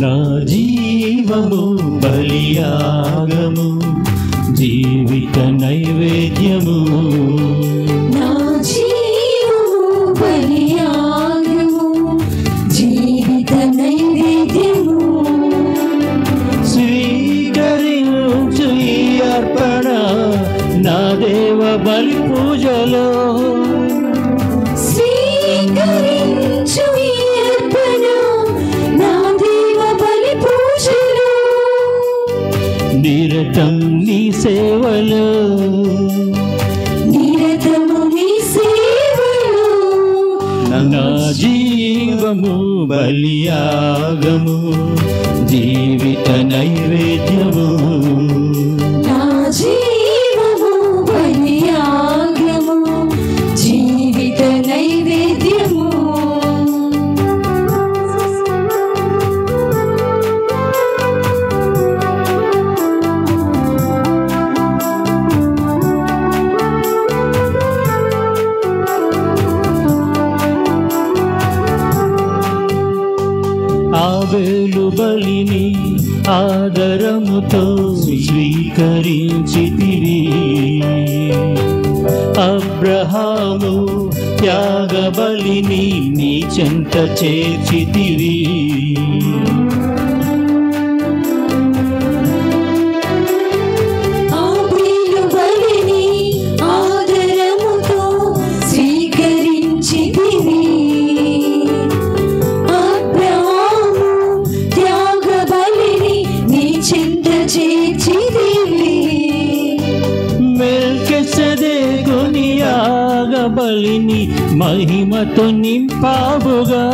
Speaker 5: నా జీవము బలియాగము, జీవిత నైవేద్యము.
Speaker 3: నా జీవము బలియాగము, జీవిత నైవేద్యము.
Speaker 5: స్వీకరించు ఈ అర్పణ నా దేవ బలి పూజలో.
Speaker 3: స్వీకరించు ఈ అర్పణ నా దేవ బలి పూజలో.
Speaker 5: నిరతం నీ సేవలో,
Speaker 3: నిరతము నీ సేవలో.
Speaker 5: నా జీవము బలియాగము, జీవిత నైవేద్యము.
Speaker 3: నా జీవము బలియాగము, జీవిత నైవేద్యము.
Speaker 5: ఆబేలు బలిని ఆదరముతో స్వీకరించితివి, అబ్రహాము త్యాగ బలిని నీ చెంత చేర్చితివి.
Speaker 3: ఆబేలు బలిని ఆదరముతో స్వీకరించితివి, అబ్రహాము త్యాగ బలిని నీ చెంత చేర్చితివి.
Speaker 5: మెల్కిసెదెకుని యాగ బలిని మహిమతో నింపావుగా.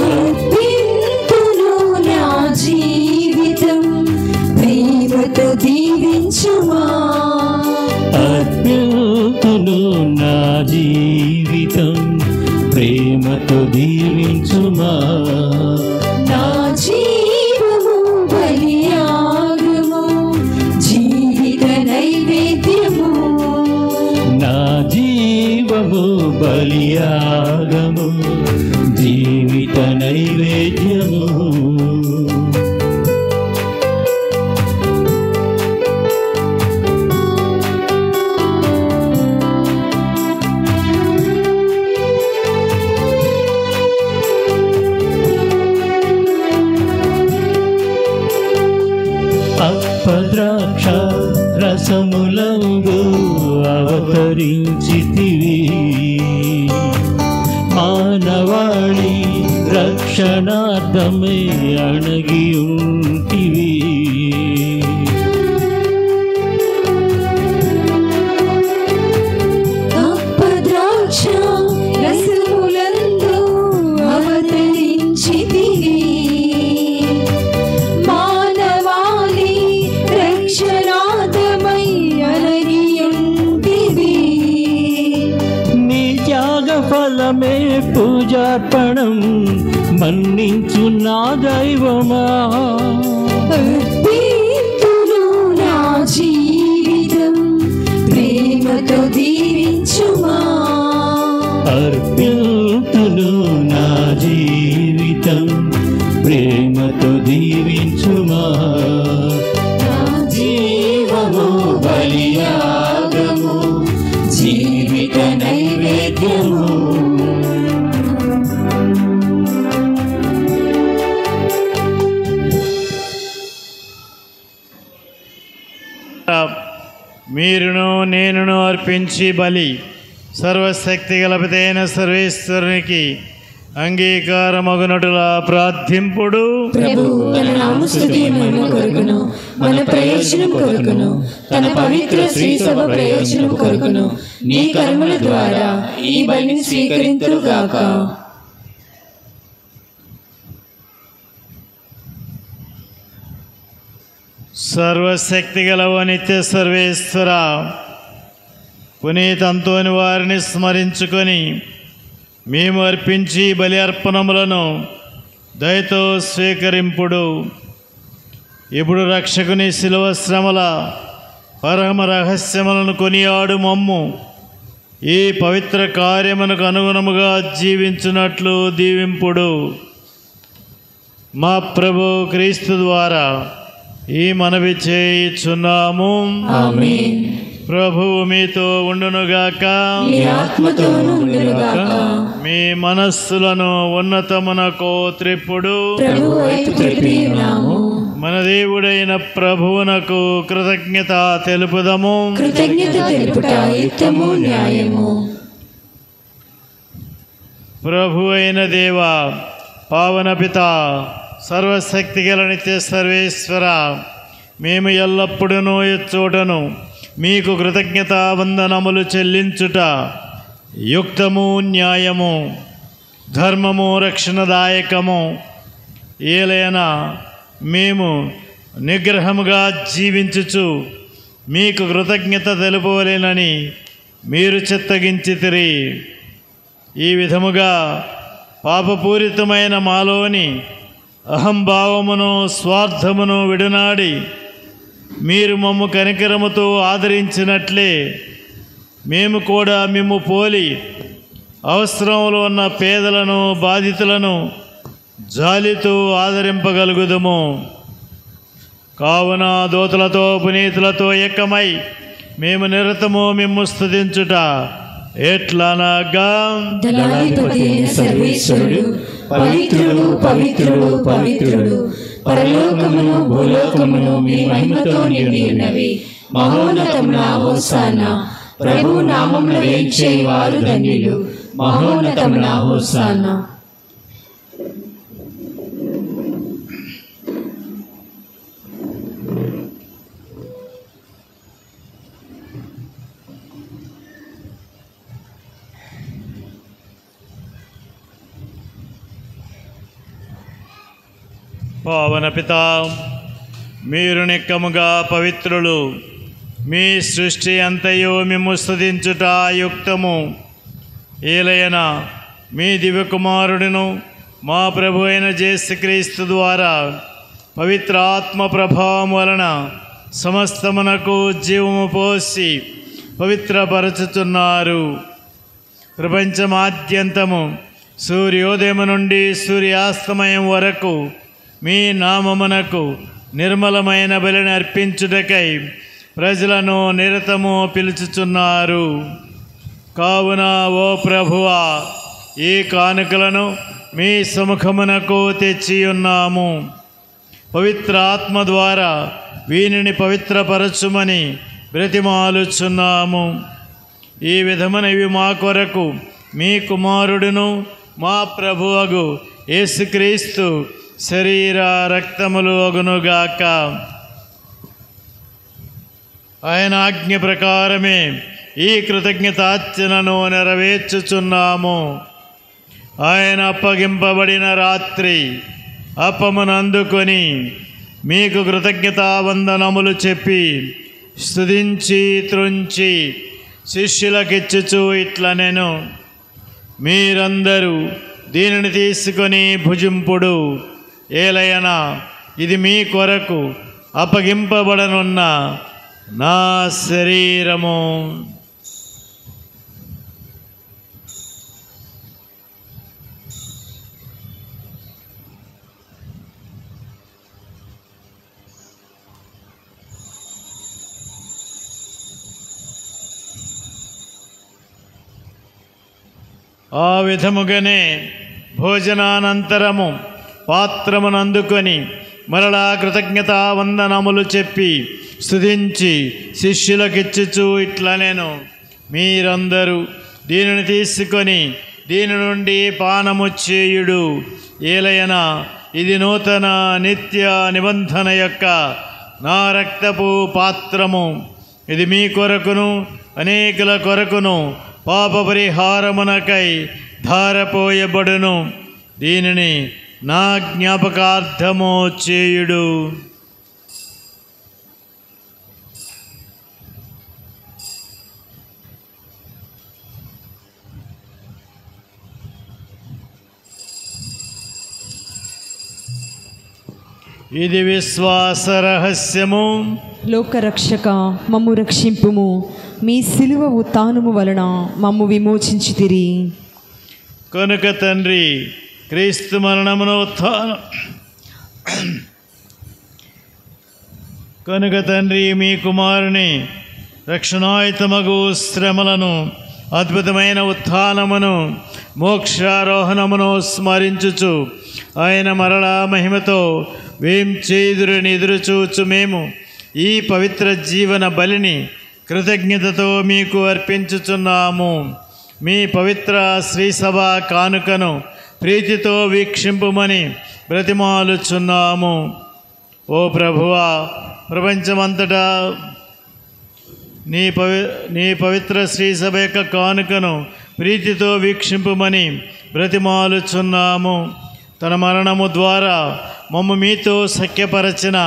Speaker 3: అర్పింతును నా జీవితం, ప్రేమతో దీవించుమా.
Speaker 5: అర్పింతును నా జీవితం, ప్రేమతో దీవించుమా.
Speaker 3: నా జీవము బలియాగము, జీవిత నైవేద్యము.
Speaker 5: నా జీవము బలియాగము, జీవిత నైవేద్యము. అప్పద్రాక్ష రసములందు అవతరించితివి మానవాళి రక్షణార్థమై అణగి ఉంటివి
Speaker 3: అప్పద్రాక్ష రసములందు అవతరించితివి మానవాళి రక్షణార్థమై అణగియుంటివి
Speaker 5: నీ త్యాగ ఫలమే పూజార్పణం మన్నించు నా దైవమా
Speaker 3: అర్పింతును నా జీవితం ప్రేమతో దీవించుమా
Speaker 5: అర్పింతును నా జీవితం ప్రేమతో దీవించుమా
Speaker 3: నా జీవము బలియాగము జీవిత నైవేద్యము
Speaker 2: మీరును నేనును అర్పించి బలి సర్వశక్తి గలపతైన సర్వేశ్వరునికి అంగీకారమగునటుల ప్రార్థింపుడు.
Speaker 3: ప్రభు తన నామస్తుతి మహిమ కొరకును మన ప్రయోజనం కొరకును తన పవిత్ర శ్రీ సభ ప్రయోజనం కొరకును నీ కర్మల ద్వారా ఈ బలిని స్వీకరింతుగాక.
Speaker 2: సర్వశక్తి గలవ నిత్య సర్వేశ్వర, పునీతంతోని వారిని స్మరించుకొని మేము అర్పించి బలి అర్పణములను దయతో స్వీకరింపుడు. ఇప్పుడు రక్షకుని శిలువ శ్రమల పరమ రహస్యములను కొనియాడు మమ్ము ఈ పవిత్ర కార్యమునకు అనుగుణముగా జీవించున్నట్లు దీవింపుడు. మా ప్రభు క్రీస్తు ద్వారా ఈ మనవి చేయుచున్నాము.
Speaker 3: ఆమేన్.
Speaker 2: ప్రభువు మీతో ఉండునుగాక.
Speaker 3: నీ ఆత్మతోనూ ఉండునుగాక.
Speaker 2: మీ మనస్సులను ఉన్నతమునకు త్రిప్పుడు.
Speaker 3: ప్రభువు వైపు త్రిప్పి ఉన్నాము.
Speaker 2: మన దేవుడైన ప్రభువునకు కృతజ్ఞత తెలుపుదము.
Speaker 3: కృతజ్ఞత తెలుపుట యుక్తము న్యాయము.
Speaker 2: ప్రభు అయిన దేవ, పావన పిత, సర్వశక్తి గల నిత్య సర్వేశ్వర, మేము ఎల్లప్పుడూ చోటను మీకు కృతజ్ఞత వందనములు చెల్లించుట యుక్తము న్యాయము ధర్మము రక్షణదాయకము. ఏలైనా మేము నిగ్రహముగా జీవించుచు మీకు కృతజ్ఞత తెలుపవలెనని మీరు చిత్తగించితిరి. ఈ విధముగా పాపపూరితమైన మాలోని అహంభావమును స్వార్థమును విడనాడి మీరు మమ్ము కనికరముతో ఆదరించినట్లే మేము కూడా మిమ్ము పోలి అవసరంలో ఉన్న పేదలను బాధితులను జాలితో ఆదరింపగలుగుదుము. కావున దూతలతో పునీతులతో ఏకమై మేము నిరతము మిమ్ము స్తుతించుట ఎట్లనగా,
Speaker 3: దళాధిపతి అయిన సర్వేశ్వరుడు పవిత్రుడు పవిత్రుడు పవిత్రుడు, పరలోకమును భూలోకమును మీ మహిమతో నిండి ఉన్నవి. మహోన్నతమున హోసానా. ప్రభు నామమున వేంచే వారు ధన్యులు. మహోన్నతమున హోసానా.
Speaker 2: పావన పిత, మీరు నిక్కముగా పవిత్రులు. మీ సృష్టి అంతయు మిమ్ము స్తుతించుట యుక్తము. ఏలయన మీ దివ్యకుమారుడును మా ప్రభు అయిన యేసుక్రీస్తు ద్వారా పవిత్ర ఆత్మ ప్రభావం వలన సమస్తమునకు జీవము పోసి పవిత్రపరచుతున్నారు. ప్రపంచమాద్యంతము సూర్యోదయము నుండి సూర్యాస్తమయం వరకు మీ నామమునకు నిర్మలమైన బలిని అర్పించుటకై ప్రజలను నిరతము పిలుచుచున్నారు. కావున ఓ ప్రభువా, ఈ కానుకలను మీ సముఖమునకు తెచ్చియున్నాము. పవిత్ర ఆత్మ ద్వారా వీనిని పవిత్రపరచుమని బ్రతిమాలుచున్నాము. ఈ విధమునవి మా కొరకు మీ కుమారుడును మా ప్రభువగు యేసుక్రీస్తు శరీర రక్తములు అగునుగాక. ఆయన ఆజ్ఞ ప్రకారమే ఈ కృతజ్ఞతార్చనను నెరవేర్చుచున్నాము. ఆయన అప్పగింపబడిన రాత్రి అప్పమును అందుకొని మీకు కృతజ్ఞతావందనములు చెప్పి స్తుతించి త్రుంచి శిష్యులకిచ్చుచు ఇట్లనెను, మీరందరూ దీనిని తీసుకొని భుజింపుడు. ఏలయనా ఇది మీ కొరకు అప్పగింపబడనున్న నా శరీరము. ఆ విధముగానే భోజనానంతరము పాత్రమును అందుకొని మరలా కృతజ్ఞతావందనములు చెప్పి స్తుతించి శిష్యులకిచ్చుచు ఇట్లనెను, మీరందరూ దీనిని తీసుకొని దీని నుండి పానము చేయుడు. ఏలయనా ఇది నూతన నిత్య నిబంధన యొక్క నా రక్తపు పాత్రము. ఇది మీ కొరకును అనేకుల కొరకును పాప పరిహారమునకై ధారపోయబడును. దీనిని నా జ్ఞాపకార్థము చేయుడు. ఇది విశ్వాస రహస్యము.
Speaker 3: లోకరక్షక మమ్ము రక్షింపుము, మీ సిలువ ఉత్థానము వలన మమ్ము విమోచించితిరి.
Speaker 2: కనుక తండ్రి క్రీస్తు మరణమును ఉత్థానం కనుక తండ్రి మీ కుమారుని రక్షణాయుతమగు శ్రమలను అద్భుతమైన ఉత్థానమును మోక్షారోహణమును స్మరించుచు ఆయన మరలా మహిమతో వేం చేదురని ఎదురుచూచు మేము ఈ పవిత్ర జీవన బలిని కృతజ్ఞతతో మీకు అర్పించుచున్నాము. మీ పవిత్ర శ్రీసభ కానుకను ప్రీతితో వీక్షింపుమని బ్రతిమాలుచున్నాము. ఓ ప్రభువా, ప్రపంచమంతటా నీ పవిత్ర శ్రీసభ యొక్క కానుకను ప్రీతితో వీక్షింపుమని బ్రతిమాలుచున్నాము. తన మరణము ద్వారా మమ్ము మీతో సఖ్యపరచిన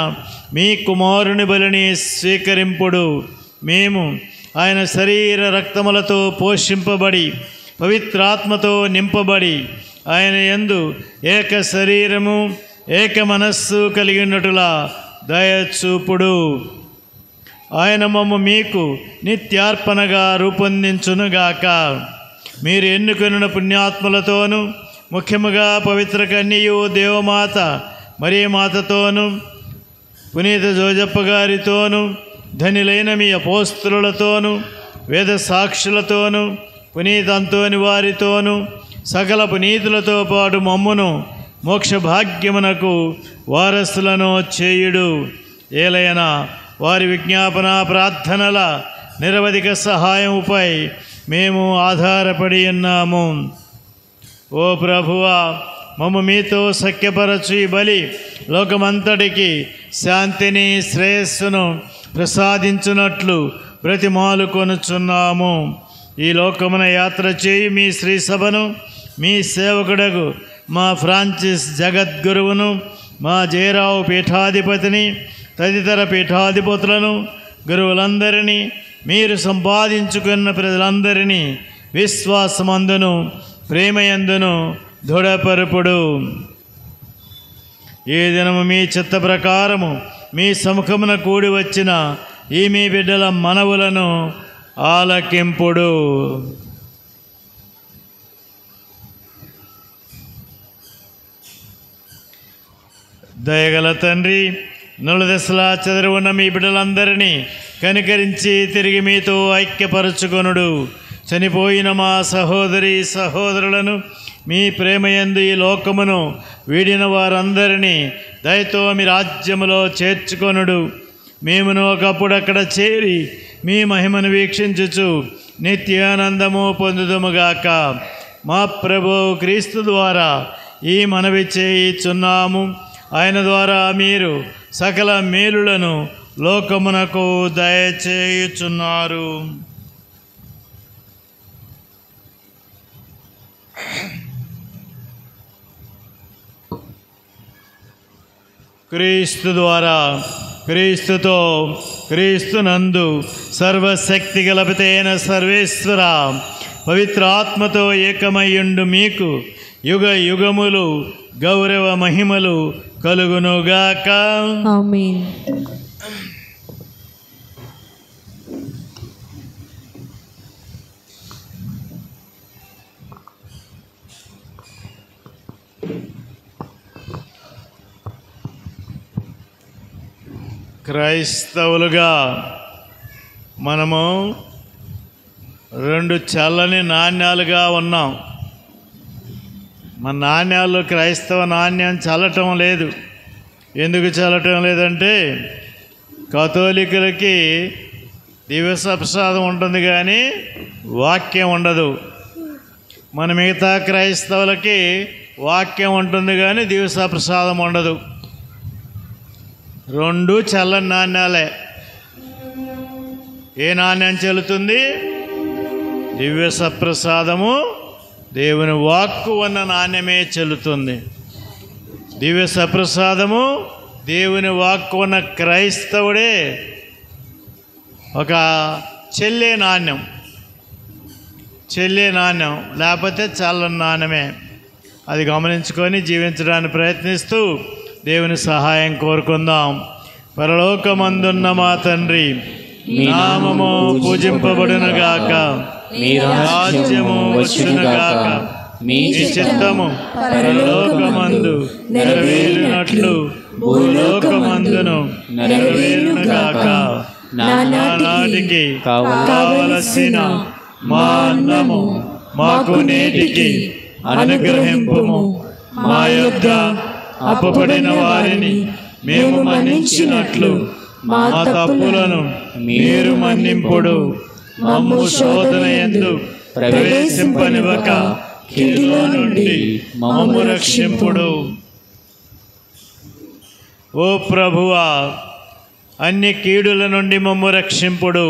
Speaker 2: మీ కుమారుని బలిని స్వీకరింపుడు. మేము ఆయన శరీర రక్తములతో పోషింపబడి పవిత్రాత్మతో నింపబడి ఆయన యందు ఏక శరీరము ఏక మనస్సు కలిగినట్టులా దయచూపుడు. ఆయన మమ్ము మీకు నిత్యార్పణగా రూపొందించునుగాక. మీరు ఎన్నుకొనిన పుణ్యాత్ములతోనూ ముఖ్యముగా పవిత్ర కన్యయు దేవమాత మరియమాతతోనూ పునీత జోజప్ప గారితోనూ ధనిలైన మీ అపోస్తలులతోనూ వేద సాక్షులతోనూ పునీత అంతోని వారితోనూ సకల పునీతులతో పాటు మమ్మును మోక్ష భాగ్యమునకు వారసులను చేయుడు. ఏలైనా వారి విజ్ఞాపన ప్రార్థనల నిరవధిక సహాయముపై మేము ఆధారపడి ఉన్నాము. ఓ ప్రభువా, మమ్ము మీతో సఖ్యపరచు ఈ బలి లోకమంతటికి శాంతిని శ్రేయస్సును ప్రసాదించున్నట్లు బ్రతిమాలుకొనుచున్నాము. ఈ లోకమున యాత్ర చేయి మీ శ్రీసభను మీ సేవకుడగు మా ఫ్రాన్సిస్ జగద్గురువును మా జయరావు పీఠాధిపతిని తదితర పీఠాధిపతులను గురువులందరినీ మీరు సంపాదించుకున్న ప్రజలందరినీ విశ్వాసమందును ప్రేమయందును దృఢపరుపుడు. ఈ దినము మీ చిత్త ప్రకారము మీ సముఖమున కూడి వచ్చిన ఈ మీ బిడ్డల మనవులను ఆలకింపుడు. దయగల తండ్రి, నలుదశలా చెదరి ఉన్న మీ బిడ్డలందరినీ కనికరించి తిరిగి మీతో ఐక్యపరచుకొనుడు. చనిపోయిన మా సహోదరి సహోదరులను మీ ప్రేమయందు ఈ లోకమును వీడిన వారందరినీ దయతో మీ రాజ్యములో చేర్చుకొనుడు. మేమును ఒకప్పుడు అక్కడ చేరి మీ మహిమను వీక్షించుచు నిత్యానందము పొందుదుముగాక. మా ప్రభు క్రీస్తు ద్వారా ఈ మనవి చేయుచున్నాము. ఆయన ద్వారా మీరు సకల మేలులను లోకమునకు దయచేయుచున్నారు. క్రీస్తు ద్వారా, క్రీస్తుతో, క్రీస్తునందు సర్వశక్తి గలపితైన సర్వేశ్వర పవిత్ర ఆత్మతో ఏకమయ్యుండు మీకు యుగ యుగములు గౌరవ మహిమలు కలుగునుగాక.
Speaker 3: ఆమేన్.
Speaker 2: క్రైస్తవులుగా మనము రెండు చల్లని నాణ్యాలుగా ఉన్నాం. మన నాణ్యాలు క్రైస్తవ నాణ్యం చల్లటం లేదు. ఎందుకు చల్లటం లేదంటే కథోలికులకి దివ్యప్రసాదం ఉంటుంది కానీ వాక్యం ఉండదు. మన మిగతా క్రైస్తవులకి వాక్యం ఉంటుంది కానీ దివ్యప్రసాదం ఉండదు. రెండు చల్లని నాణ్యాలే. ఏ నాణ్యం చెల్లుతుంది? దివ్య సప్రసాదము, దేవుని వాక్కు ఉన్న నాణ్యమే చెల్లుతుంది. దివ్య సప్రసాదము, దేవుని వాక్కు ఉన్న క్రైస్తవుడే ఒక చెల్లే నాణ్యం. చెల్లే నాణ్యం లేకపోతే చల్లని నాణ్యమే. అది గమనించుకొని జీవించడానికి ప్రయత్నిస్తూ దేవుని సహాయం కోరుకుందాం. పరలోకమందున్న మా తండ్రి, నామము పూజింపబడునుగాక, మీ రాజ్యము వచ్చునుగాక, మీ చిత్తము పరలోకమందు నెరవేరునట్లు భూలోకమందును నెరవేరునుగాక. నానాటికి కావలసిన మా అన్నము మాకు నేటికి అనుగ్రహింపుము. మా యొద్ద అప్పబడిన వారిని మేము మన్నించినట్లు మా తప్పులను మీరు మన్నింపుడు. మమ్ము శోధన యందు ప్రవేశింపనివ్వక కీడులో నుండి మమ్ము రక్షింపుడు. ఓ ప్రభువా, అన్ని కీడుల నుండి మమ్ము రక్షింపుడు.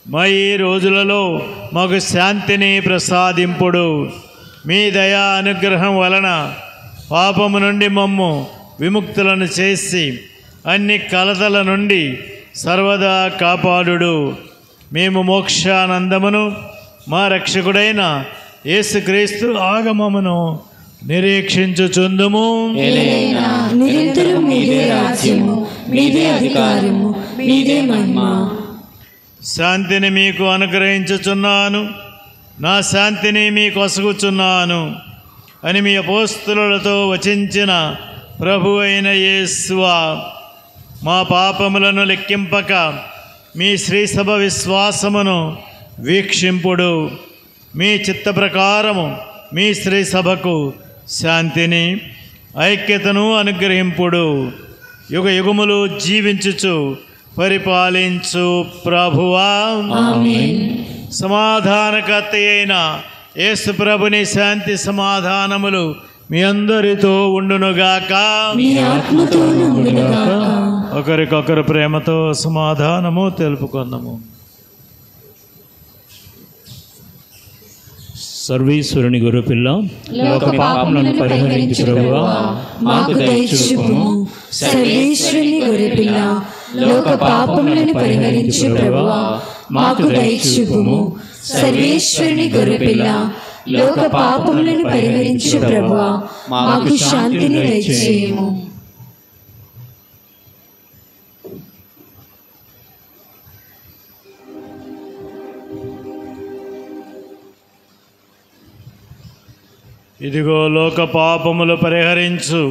Speaker 2: మా ఈ రోజులలో మాకు శాంతిని ప్రసాదింపుడు. మీ దయా అనుగ్రహం వలన పాపము నుండి మమ్ము విముక్తులను చేసి అన్ని కలతల నుండి సర్వదా కాపాడుడు. మేము మోక్షానందమును మా రక్షకుడైన యేసుక్రీస్తు ఆగమమును నిరీక్షించుచుందుము.
Speaker 3: నిరంతరం మీదే రాజ్యము, మీదే అధికారము, మీదే మహిమ.
Speaker 2: శాంతిని మీకు అనుగ్రహించుచున్నాను, నా శాంతిని మీకు ఒసగుచున్నాను అని మీ అపోస్తలులతో వచించిన ప్రభు అయిన యేసువా, మా పాపములను లెక్కింపక మీ శ్రీసభ విశ్వాసమును వీక్షింపుడు. మీ చిత్త ప్రకారము మీ శ్రీసభకు శాంతిని ఐక్యతను అనుగ్రహింపుడు. యుగ యుగములు జీవించుచు పరిపాలించు ప్రభువా, సమాధానకర్త అయిన యేసు ప్రభుని శాంతి సమాధానములు మీ అందరితో ఉండునుగాక. ఒకరికొకరు ప్రేమతో సమాధానము తెలుపుకుందాము.
Speaker 5: సర్వేశ్వరుని గొర్రెపిల్ల, లోక పాపములను పరిహరించు ప్రభువా, మాకు దయచూపుము.
Speaker 3: సర్వేశ్వరుని గొర్రెపిల్ల, లోక పాపములను పరిహరించు ప్రభువా, మాకు దయచూపుము. సర్వేశ్వరుని గొర్రెపిల్ల, లోక పాపములను పరిహరించు ప్రభువా, మాకు శాంతిని దయచేయుము.
Speaker 2: ఇదిగో లోక పాపములు పరిహరించు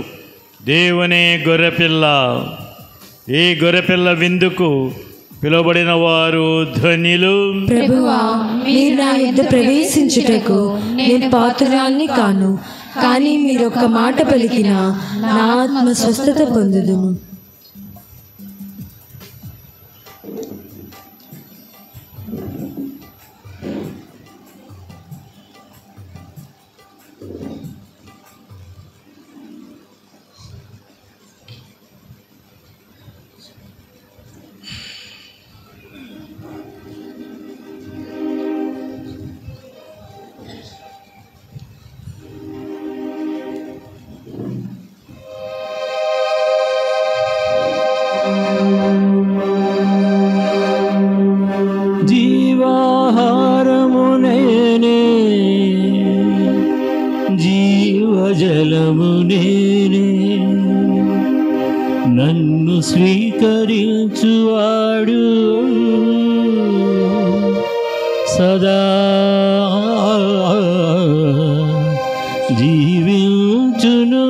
Speaker 2: దేవుని గొర్రెపిల్ల. ఈ గొర్రెపిల్ల విందుకు పిలువబడిన వారు ధన్యులు.
Speaker 3: ప్రభువా, మీరు నా యొద్ద ప్రవేశించుటకు నేను పాత్రురాలిని కాను, కానీ మీరు ఒక్క మాట పలికిన నా ఆత్మ స్వస్థత పొందుదును.
Speaker 5: నేనే నన్ను స్వీకరించువాడు సదా జీవించును.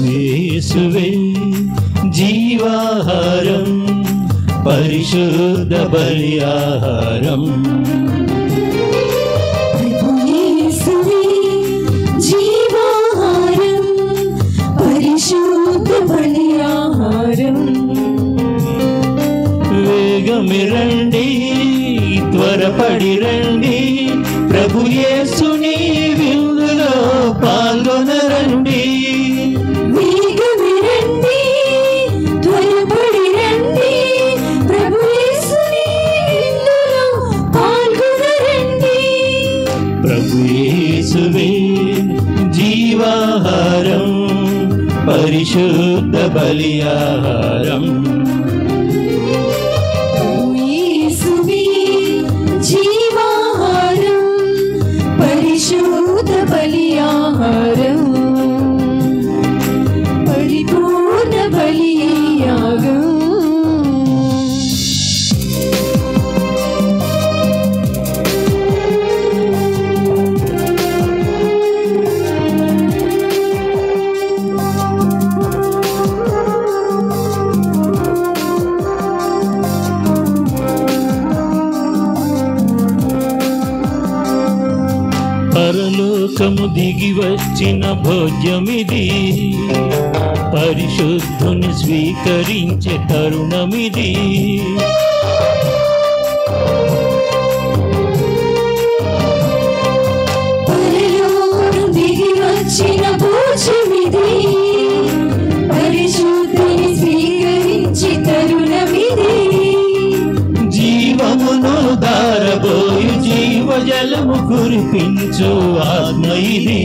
Speaker 5: యేసువే జీవాహారం పరిశుద్ధ బలియాహారం.
Speaker 3: యేసువే జీవాహారం పరిశుద్ధ బలియాహారం.
Speaker 5: వేగమిరండి త్వరపడి రండి ప్రభు యేసుని విందులో పాల్గొనరండి. యేసువే జీవాహారం పరిశుద్ధ బలియాహారం.
Speaker 3: యేసువే జీవాహారం పరిశుద్ధ బలియాహారం. పరిపూర్ణ బలియాగం.
Speaker 5: పరలోకము దిగి వచ్చిన భోజ్యమిది పరిశుద్ధుని స్వీకరించే తరుణమిది.
Speaker 3: పరలోకము దిగి వచ్చిన భోజ్యమిది పరిశుద్ధుని స్వీకరించే తరుణమిది.
Speaker 5: జీవమును దారబోయు జీవజలము కురిపించు ఆత్మ ఇది.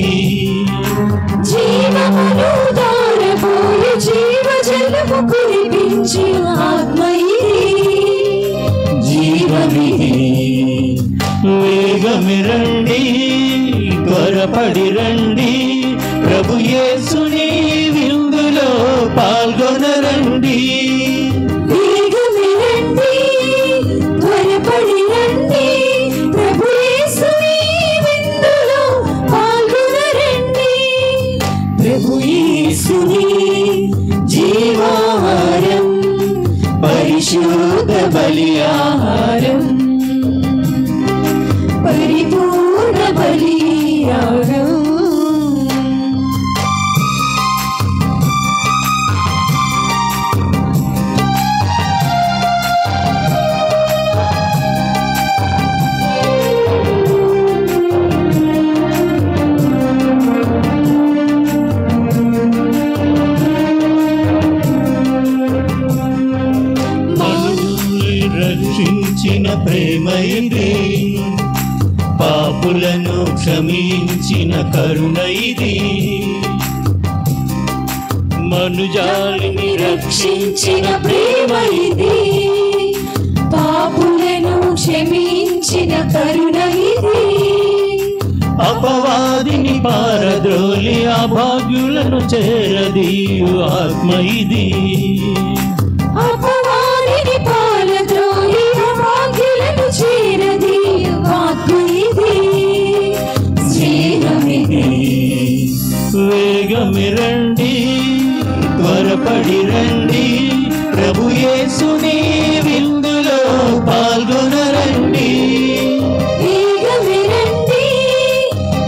Speaker 3: జీవమును దారబోయు జీవజలము కురిపించు ఆత్మ ఇది.
Speaker 5: జీవమిది. వేగమిరండి త్వరపడి రండి ప్రభు యేసుని విందులో పాల్గొనరండి.
Speaker 3: జీవాహారం పరిశుద్ధ బలియాహారం. పరిపూర్ణ బలియాగం.
Speaker 5: రక్షించిన ప్రేమ ఇది పాపులను క్షమించిన కరుణ ఇది. మనుజాలిని
Speaker 3: రక్షించిన ప్రేమ ఇది పాపులను క్షమించిన కరుణ ఇది.
Speaker 5: అపవాదిని పారద్రోలి అభాగ్యులను చేరదీయు ఆత్మ ఇది.
Speaker 3: అపవాదిని పారద్రోలి అభాగ్యులను చేరదీయు ఆత్మ ఇది. స్నేహమిది.
Speaker 5: వేగమిరండి త్వరపడి రండి ప్రభు యేసుని విందులో పాల్గొనరండి.
Speaker 3: వేగమిరండి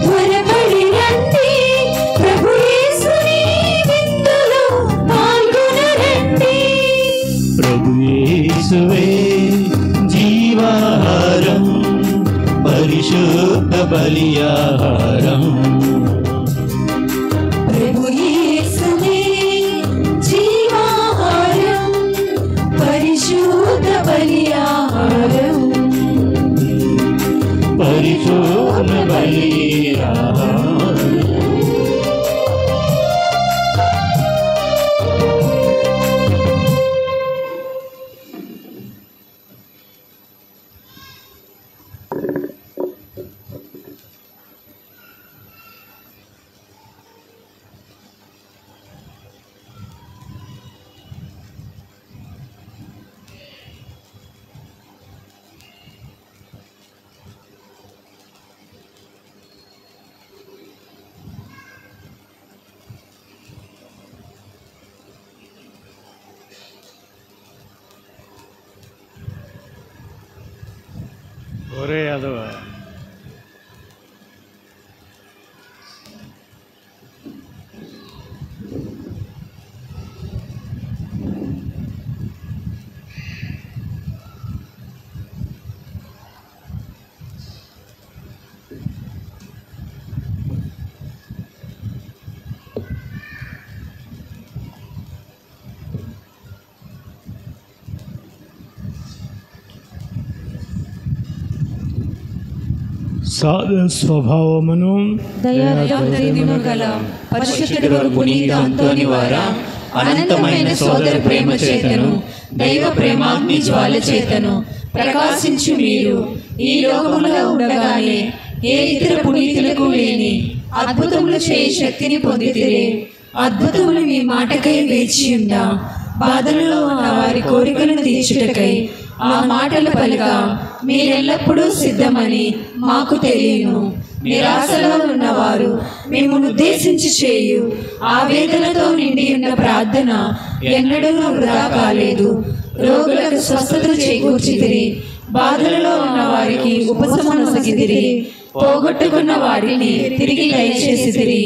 Speaker 3: త్వరపడి రండి ప్రభు యేసుని విందులో పాల్గొనరండి.
Speaker 5: ప్రభు యేసువే జీవాహారం పరిశుద్ధ బలియాహారం.
Speaker 3: ప్రభు యేసువే జీవాహారం
Speaker 5: పూర్ణ బలిరా.
Speaker 2: ఒరే యాదవ, సాధ స్వభావమును
Speaker 3: దయాదైర్యము గల పరిశుద్ధుడు పునీత అంతోని వారా, అనంతమైన సోదర ప్రేమ చేతను దైవ ప్రేమాగ్ని జ్వాల చేతను ప్రకాశించు మీరు ఈ లోకములో ఉండగానే ఏ ఇతర పునీతులకు లేని అద్భుతములు చేయ శక్తిని పొందితిరే. అద్భుతములు మీ మాటకై వేచి ఉండా, బాధలలో ఉన్న వారి కోరికలను తీర్చుటకై ఆ మాటలు పలుక మీరెల్లప్పుడూ సిద్ధమని మాకు తెలియను. నిరాశలో ఉన్నవారు మిమ్మల్ని ఉద్దేశించి చేయు ఆవేదనతో నిండి ఉన్న ప్రార్థన ఎన్నడూ వృధా కాలేదు. రోగులకు స్వస్థత చేకూర్చితిరి, బాధలలో ఉన్న వారికి ఉపశమనొసగితిరి, పోగొట్టుకున్న వారిని తిరిగి దయచేసితిరి.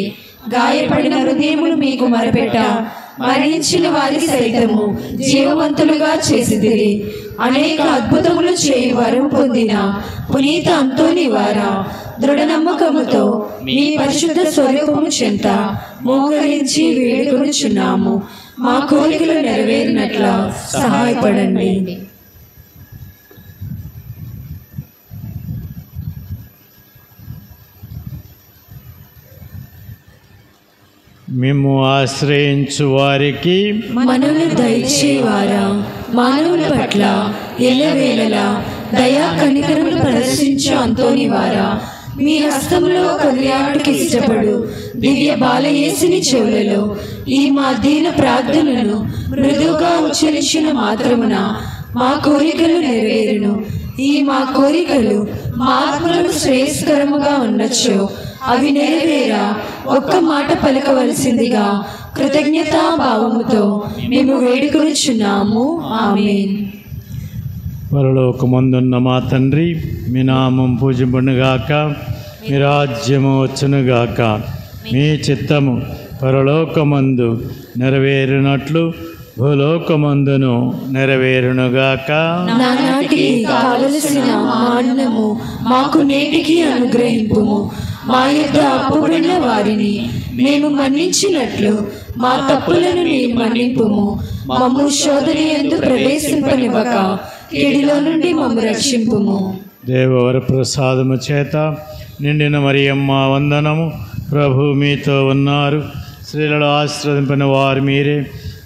Speaker 3: గాయపడిన హృదయములు మీకు మరపెట్ట, మరణించిన వారి సైతము జీవవంతులుగా చేసితిరి. అనేక అద్భుతములు చేయి వరం పొందిన పునీత అంతోని వారా, దృఢ నమ్మకముతో మీ పరిశుద్ధ స్వరూపము చెంత మోకరించి వేడుకొనుచున్నాము. మా కోరికలు నెరవేరినట్ల సహాయపడండి.
Speaker 2: మేము ఆశ్రయించు వారికి
Speaker 3: మనల్ని దయచేవారా, మానవుల పట్ల ఎల్లవేళలా దయా కనికరములు ప్రదర్శించు అంతోని వారా, మీ హస్తములో కొనియాడుకి ఇష్టపడు దివ్య బాలయేసుని చెవులలో ఈ మా దీన ప్రార్థనలను మృదువుగా ఉచ్చరించిన మాత్రమున మా కోరికలు నెరవేరును. ఈ మా కోరికలు మా ఆత్మలకు శ్రేయస్కరముగా ఉండొచ్చు. అవి నెరవేరా ఒక్క మాట పలకవలసిందిగా కృతజ్ఞతా భావముతో మేము వేడుకొనుచున్నాము. ఆమేన్.
Speaker 2: పరలోకమందున్న మా తండ్రి, మీ నామం పూజింపడుగాక, మీ రాజ్యము వచ్చునుగాక, మీ చిత్తము పరలోకమందు నెరవేరునట్లు భూలోకమందును నెరవేరునుగాక.
Speaker 3: నానాటికి కావలసిన అన్నము మాకు నేటికి అనుగ్రహింపుము. మా యొక్క అప్పుబడిన వారిని మేము మన్నించినట్లు మా తప్పులను నీవు మన్నింపుము. మమ్ము శోధన యందు ప్రవేశింపనివ్వక కీడులో నుండి మమ్ము రక్షింపుము.
Speaker 2: దేవవర ప్రసాదము చేత నిండిన మరియమ్మ వందనము. ప్రభు మీతో ఉన్నారు. స్త్రీలలో ఆశ్రదింపిన వారు మీరే,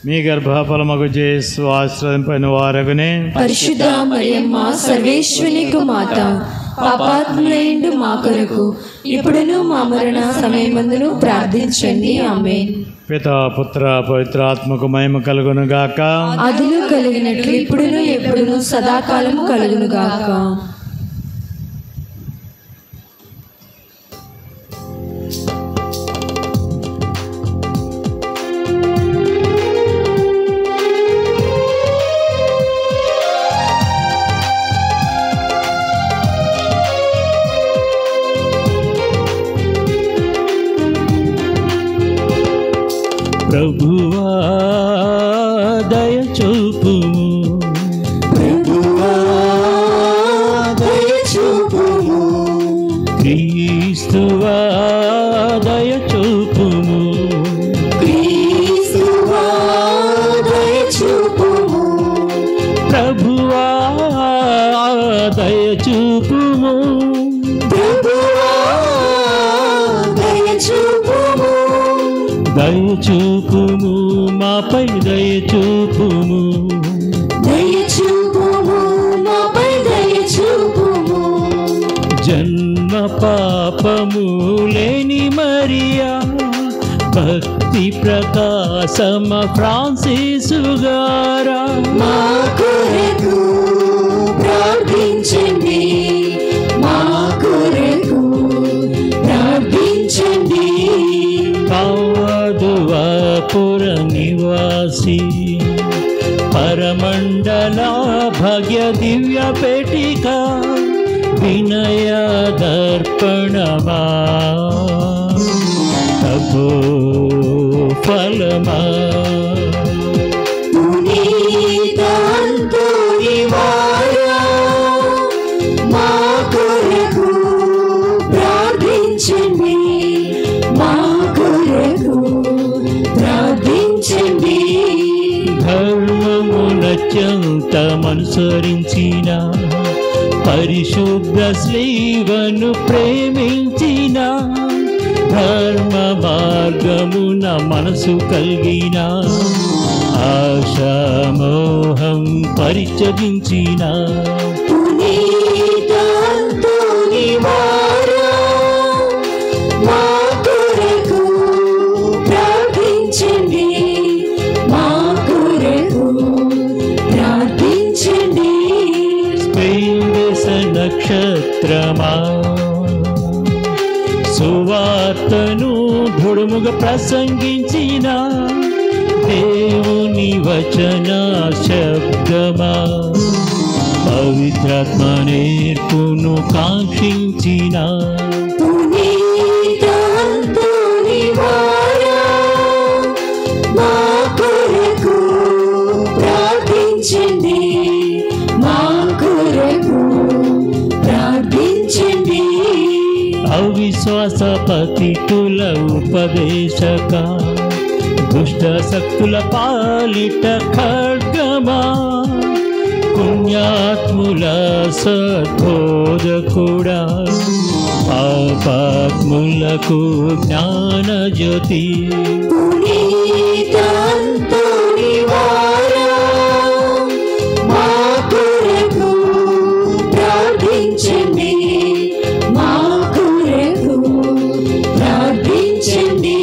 Speaker 2: మీ గర్భఫలమగు యేసు ఆశ్రదింపిన వారగునే.
Speaker 3: పరిశుద్ధ మరియమ్మ సర్వేశ్వరునికి మాత, పాపాత్ములైండు మా కొరకు ఇప్పుడును మా మరణ సమయమందును ప్రార్థించండి. ఆమేన్.
Speaker 2: పితా పుత్ర పవిత్రాత్మకు మహిమ కలుగునుగాక.
Speaker 3: అదిలో కలిగినట్లు ఇప్పుడును ఎప్పుడును సదాకాలము కలుగునుగాక.
Speaker 5: ప్రభువా దయ చూపుము,
Speaker 3: ప్రభువా దయ చూపుము,
Speaker 5: క్రీస్తువా దయ చూపుము,
Speaker 3: క్రీస్తువా దయ చూపుము,
Speaker 5: ప్రభువా దయ చూపుము,
Speaker 3: ప్రభువా
Speaker 5: దయచూపుము మాపై దయచూపుము
Speaker 3: దయచూపుము మాపై దయచూపుము
Speaker 5: జన్మ పాపము లేని మరియా భక్తి ప్రకాశమ ఫ్రాన్సిసు గారా
Speaker 3: మా కొరకు ప్రార్థించండి మా కొరకు ప్రార్థించండి
Speaker 5: పాదువాపుర నివాసి పరమండల భాగ్య దివ్య పేటిక వినయ దర్పణమా తపో ఫలమా
Speaker 3: పునీత అంతోని వారా మా కొరకు ప్రార్థించండి మా కొరకు ప్రార్థించండి
Speaker 5: ధర్మమునత్యంతమనుసరించిన పరిశుద్ధ శ్రీవను ప్రేమించిన ధర్మ మార్గమున మనసు కలిగిన ఆశామోహం పరిచయించిన
Speaker 3: పునీత అంతోని వారా మా కొరకు ప్రార్థించండి మా కొరకు ప్రార్థించండి
Speaker 5: స్పెయిన్ దేశ నక్షత్రమా సువార్తను దృఢముగా ప్రసంగించిన దేవుని వచన శబ్దమా పవిత్రాత్మ నేర్పును కాంక్షించిన
Speaker 3: పునీత అంతోని వారా మా కొరకు ప్రార్థించండి మా కొరకు ప్రార్థించండి
Speaker 5: అవిశ్వాస పతితుల ఉపదేశక దుష్ట శక్తుల పాలిట ఖడ్గమా పుణ్యాత్ముల సద్బోధకుడా పాపాత్ములకు జ్ఞాన జ్యోతి
Speaker 3: పునీత అంతోని వారా మా కొరకు ప్రార్థించండి మా కొరకు ప్రార్థించండి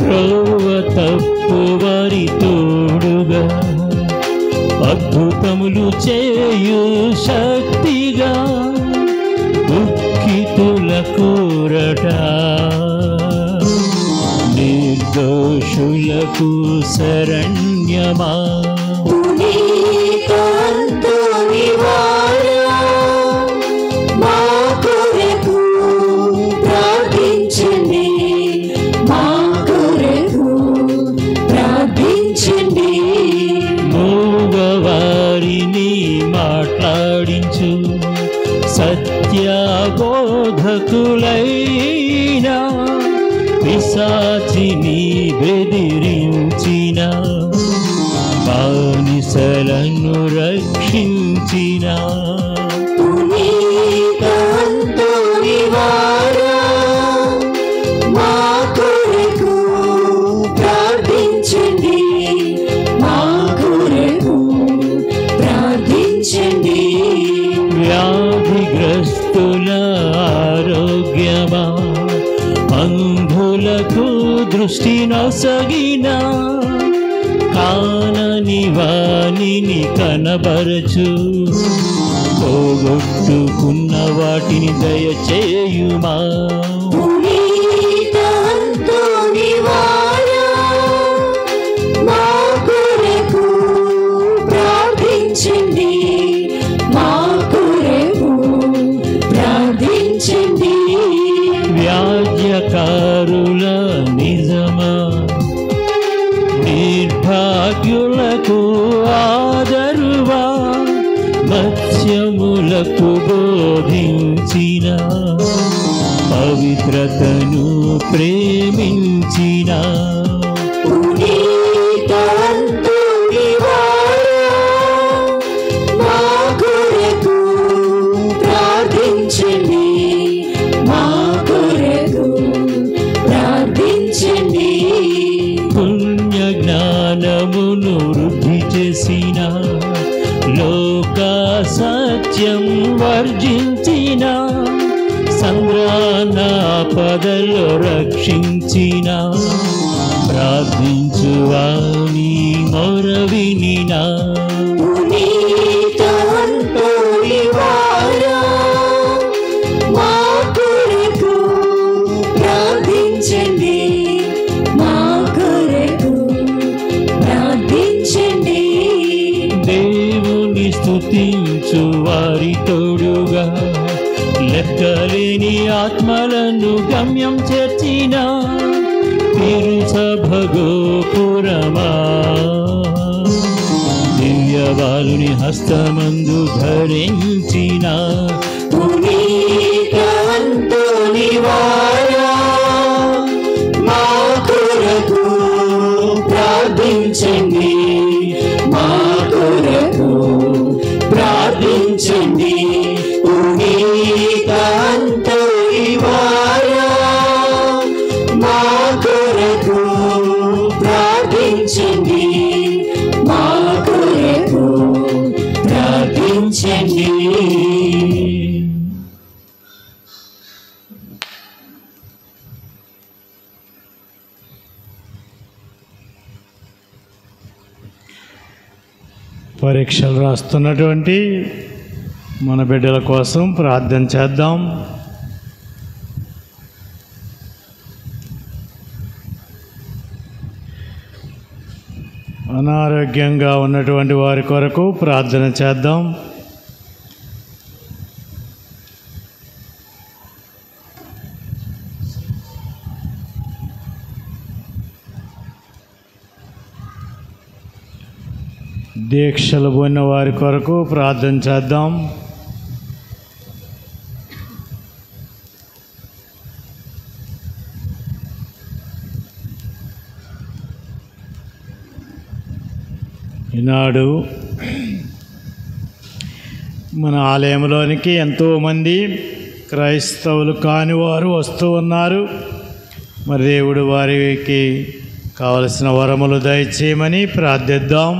Speaker 5: రోవ తప్పు వారి తోడుగా అద్భుతములు చేయు శక్తిగా దుఃఖితుల కూరట నిర్దోషులకు శరణ్యమా
Speaker 3: పునీత అంతోని వారా మా కొరకు ప్రార్థించండి మా కొరకు ప్రార్థించండి
Speaker 5: మూగవారిని మాట్లాడించు సత్యబోధకులైన పిశాచిని బెదిరించిన బానిసలను రక్షించిన
Speaker 3: పునీత అంతోని వారా మా కొరకు ప్రార్థించండి మా కొరకు ప్రార్థించండి
Speaker 5: వ్యాధిగ్రస్తుల ఆరోగ్యమా అంధులకు దృష్టి నొసగిన కానని వాణిని కనబరచు పోగొట్టుకున్న వాటిని దయచేయుమా
Speaker 3: పునీత అంతోని వారా మా కొరకు ప్రార్థించండి మా కొరకు ప్రార్థించండి
Speaker 5: వ్యాజ్యకారుల నిజమా నిర్భాగ్యులకు ఆదరువా మత్స్యములకు బోధించిన పవిత్రతను ప్రేమించిన
Speaker 3: పునీత అంతోని వారా మా కొరకు ప్రార్థించండి మా కొరకు ప్రార్థించండి
Speaker 5: చేసిన సంద్రాన పదలో రక్షించిన ప్రార్థించువాని మొర వినినా దేవుని స్తుతించు వారి తోడుగా లెక్కలేని ఆత్మలను గమ్యం చేర్చిన తిరుసభగోపురమా దివ్యవాలుని హస్తమందు ధరించిన
Speaker 3: ప్రార్థించండి మా కొరకు ప్రార్థించండి మా కొరకు ప్రార్థించండి మా కొరకు ప్రార్థించండి.
Speaker 2: పరీక్షలు రాస్తున్నటువంటి మన బిడ్డల కోసం ప్రార్థన చేద్దాం. అనారోగ్యంగా ఉన్నటువంటి వారి కొరకు ప్రార్థన చేద్దాం. దీక్షలు పోయిన వారి కొరకు ప్రార్థన చేద్దాం. ఈనాడు మన ఆలయంలోనికి ఎంతోమంది క్రైస్తవులు కాని వారు వస్తూ ఉన్నారు. మరి దేవుడు వారికి కావలసిన వరములు దయచేయమని ప్రార్థిద్దాం.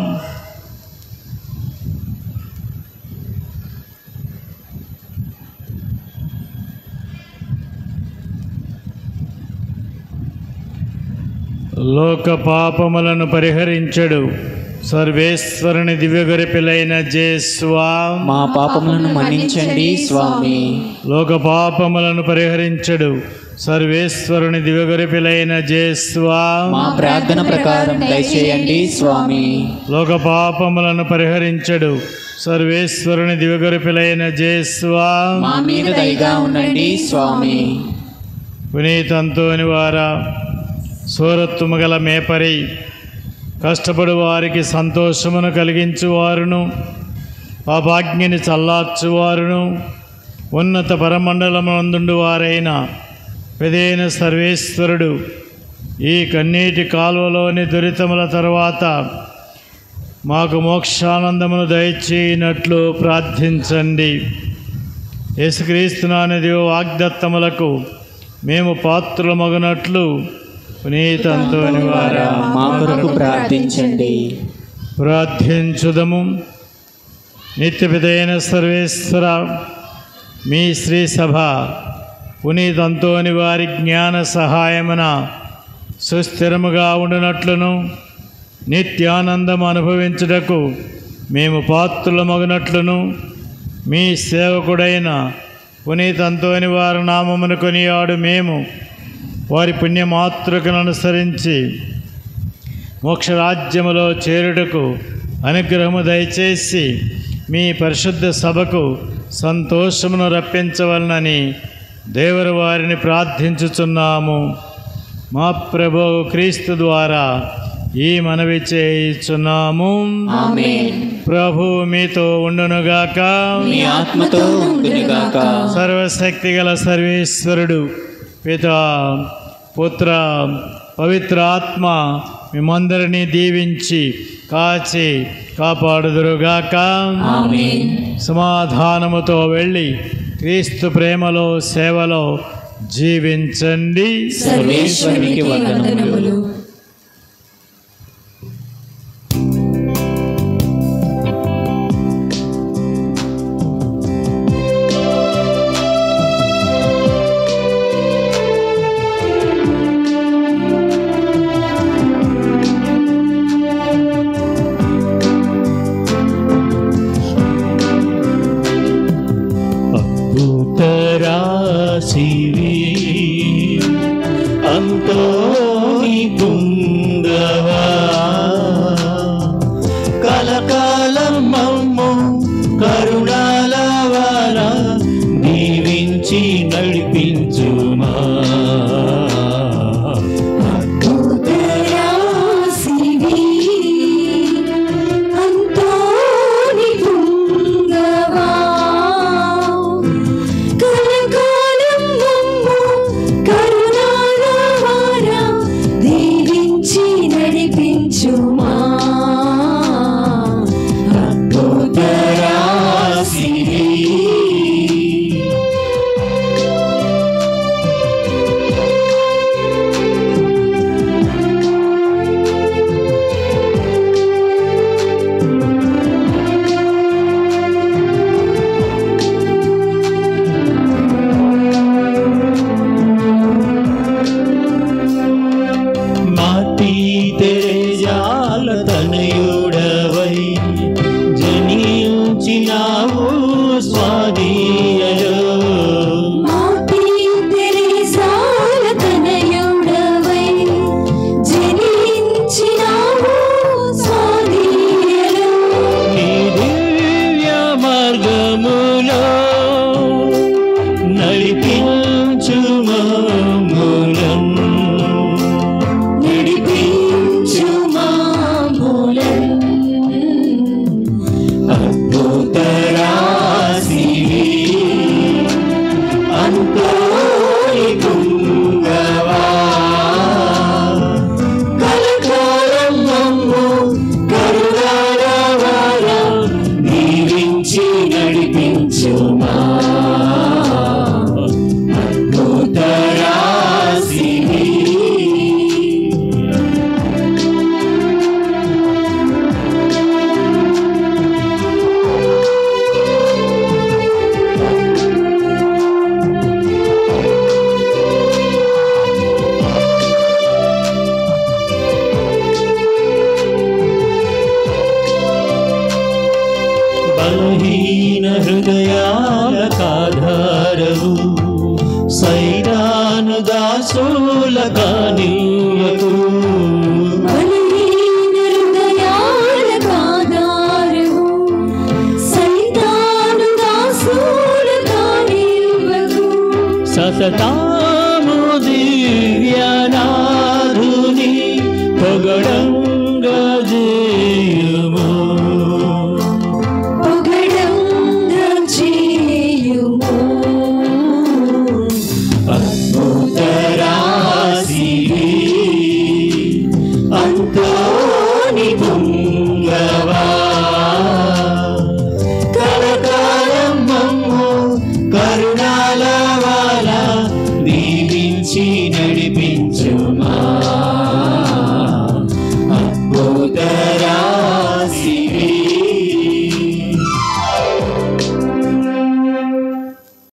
Speaker 2: లోక పాపములను పరిహరించడు సర్వేశ్వరుని దివ్యగొరిపిలైన జేస్వా
Speaker 6: మా పాపములను మన్నించండి స్వామి.
Speaker 2: లోక పాపములను పరిహరించడు సర్వేశ్వరుని దివ్యగొరిపిలైన జేస్వా
Speaker 6: మా ప్రార్థన ప్రకారం దయచేయండి స్వామి.
Speaker 2: లోక పాపములను పరిహరించడు సర్వేశ్వరుని దివ్యగొరిపిలైన జేస్వా
Speaker 6: మా మీద దయగా ఉండండి స్వామి.
Speaker 2: పునీతంతోని వారా సూరత్వము గల మేపరి కష్టపడు వారికి సంతోషమును కలిగించువారును పాపాజ్ఞని చల్లార్చువారును ఉన్నత పరమండలమునందుండు వారైన పెదైన సర్వేశ్వరుడు ఈ కన్నీటి కాలువలోని దురితముల తరువాత మాకు మోక్షానందమును దయచేయనట్లు ప్రార్థించండి. యేసుక్రీస్తునాని వాగ్దత్తములకు మేము పాత్రులమగునట్లు పునీతంతోని వారా
Speaker 6: మా కొరకు ప్రార్థించండి.
Speaker 2: ప్రార్థించుదము. నిత్యపితైన సర్వేశ్వర, మీ శ్రీ సభ పునీతంతోని వారి జ్ఞాన సహాయమున సుస్థిరముగా ఉండునట్లును నిత్యానందం అనుభవించుటకు మేము పాత్రులమగునట్లును మీ సేవకుడైన పునీతంతోని వారి నామమును కొనియాడు మేము వారి పుణ్యమాతృకను అనుసరించి మోక్షరాజ్యములో చేరుటకు అనుగ్రహము దయచేసి మీ పరిశుద్ధ సభకు సంతోషమును రప్పించవలనని దేవుని వారిని ప్రార్థించుచున్నాము. మా ప్రభువు క్రీస్తు ద్వారా ఈ మనవి చేయుచున్నాము.
Speaker 6: ఆమేన్.
Speaker 2: ప్రభు మీతో ఉండునుగాక,
Speaker 6: మీ ఆత్మతో ఉండునుగాక.
Speaker 2: సర్వశక్తి గల సర్వేశ్వరుడు పితా పుత్ర పవిత్ర ఆత్మ మిమ్మందరినీ దీవించి కాచి కాపాడుదురుగాక.
Speaker 6: ఆమేన్.
Speaker 2: సమాధానముతో వెళ్ళి క్రీస్తు ప్రేమలో సేవలో జీవించండి.
Speaker 3: సర్వేశ్వరునికి వందనములు.
Speaker 5: అంతో నీకుంగవా కలకాలం మమ్ము కరుణాల వార దీవించి నడిపించుమా బలహీన హృదయాలకాధారవు సైతాను దాసుల కానివ్వకు
Speaker 3: బలహీన హృదయాలకాధారవు సైతాను దాసుల కానివ్వకు
Speaker 5: సతతాము దివ్యనాథుని పొగడంగా జేయు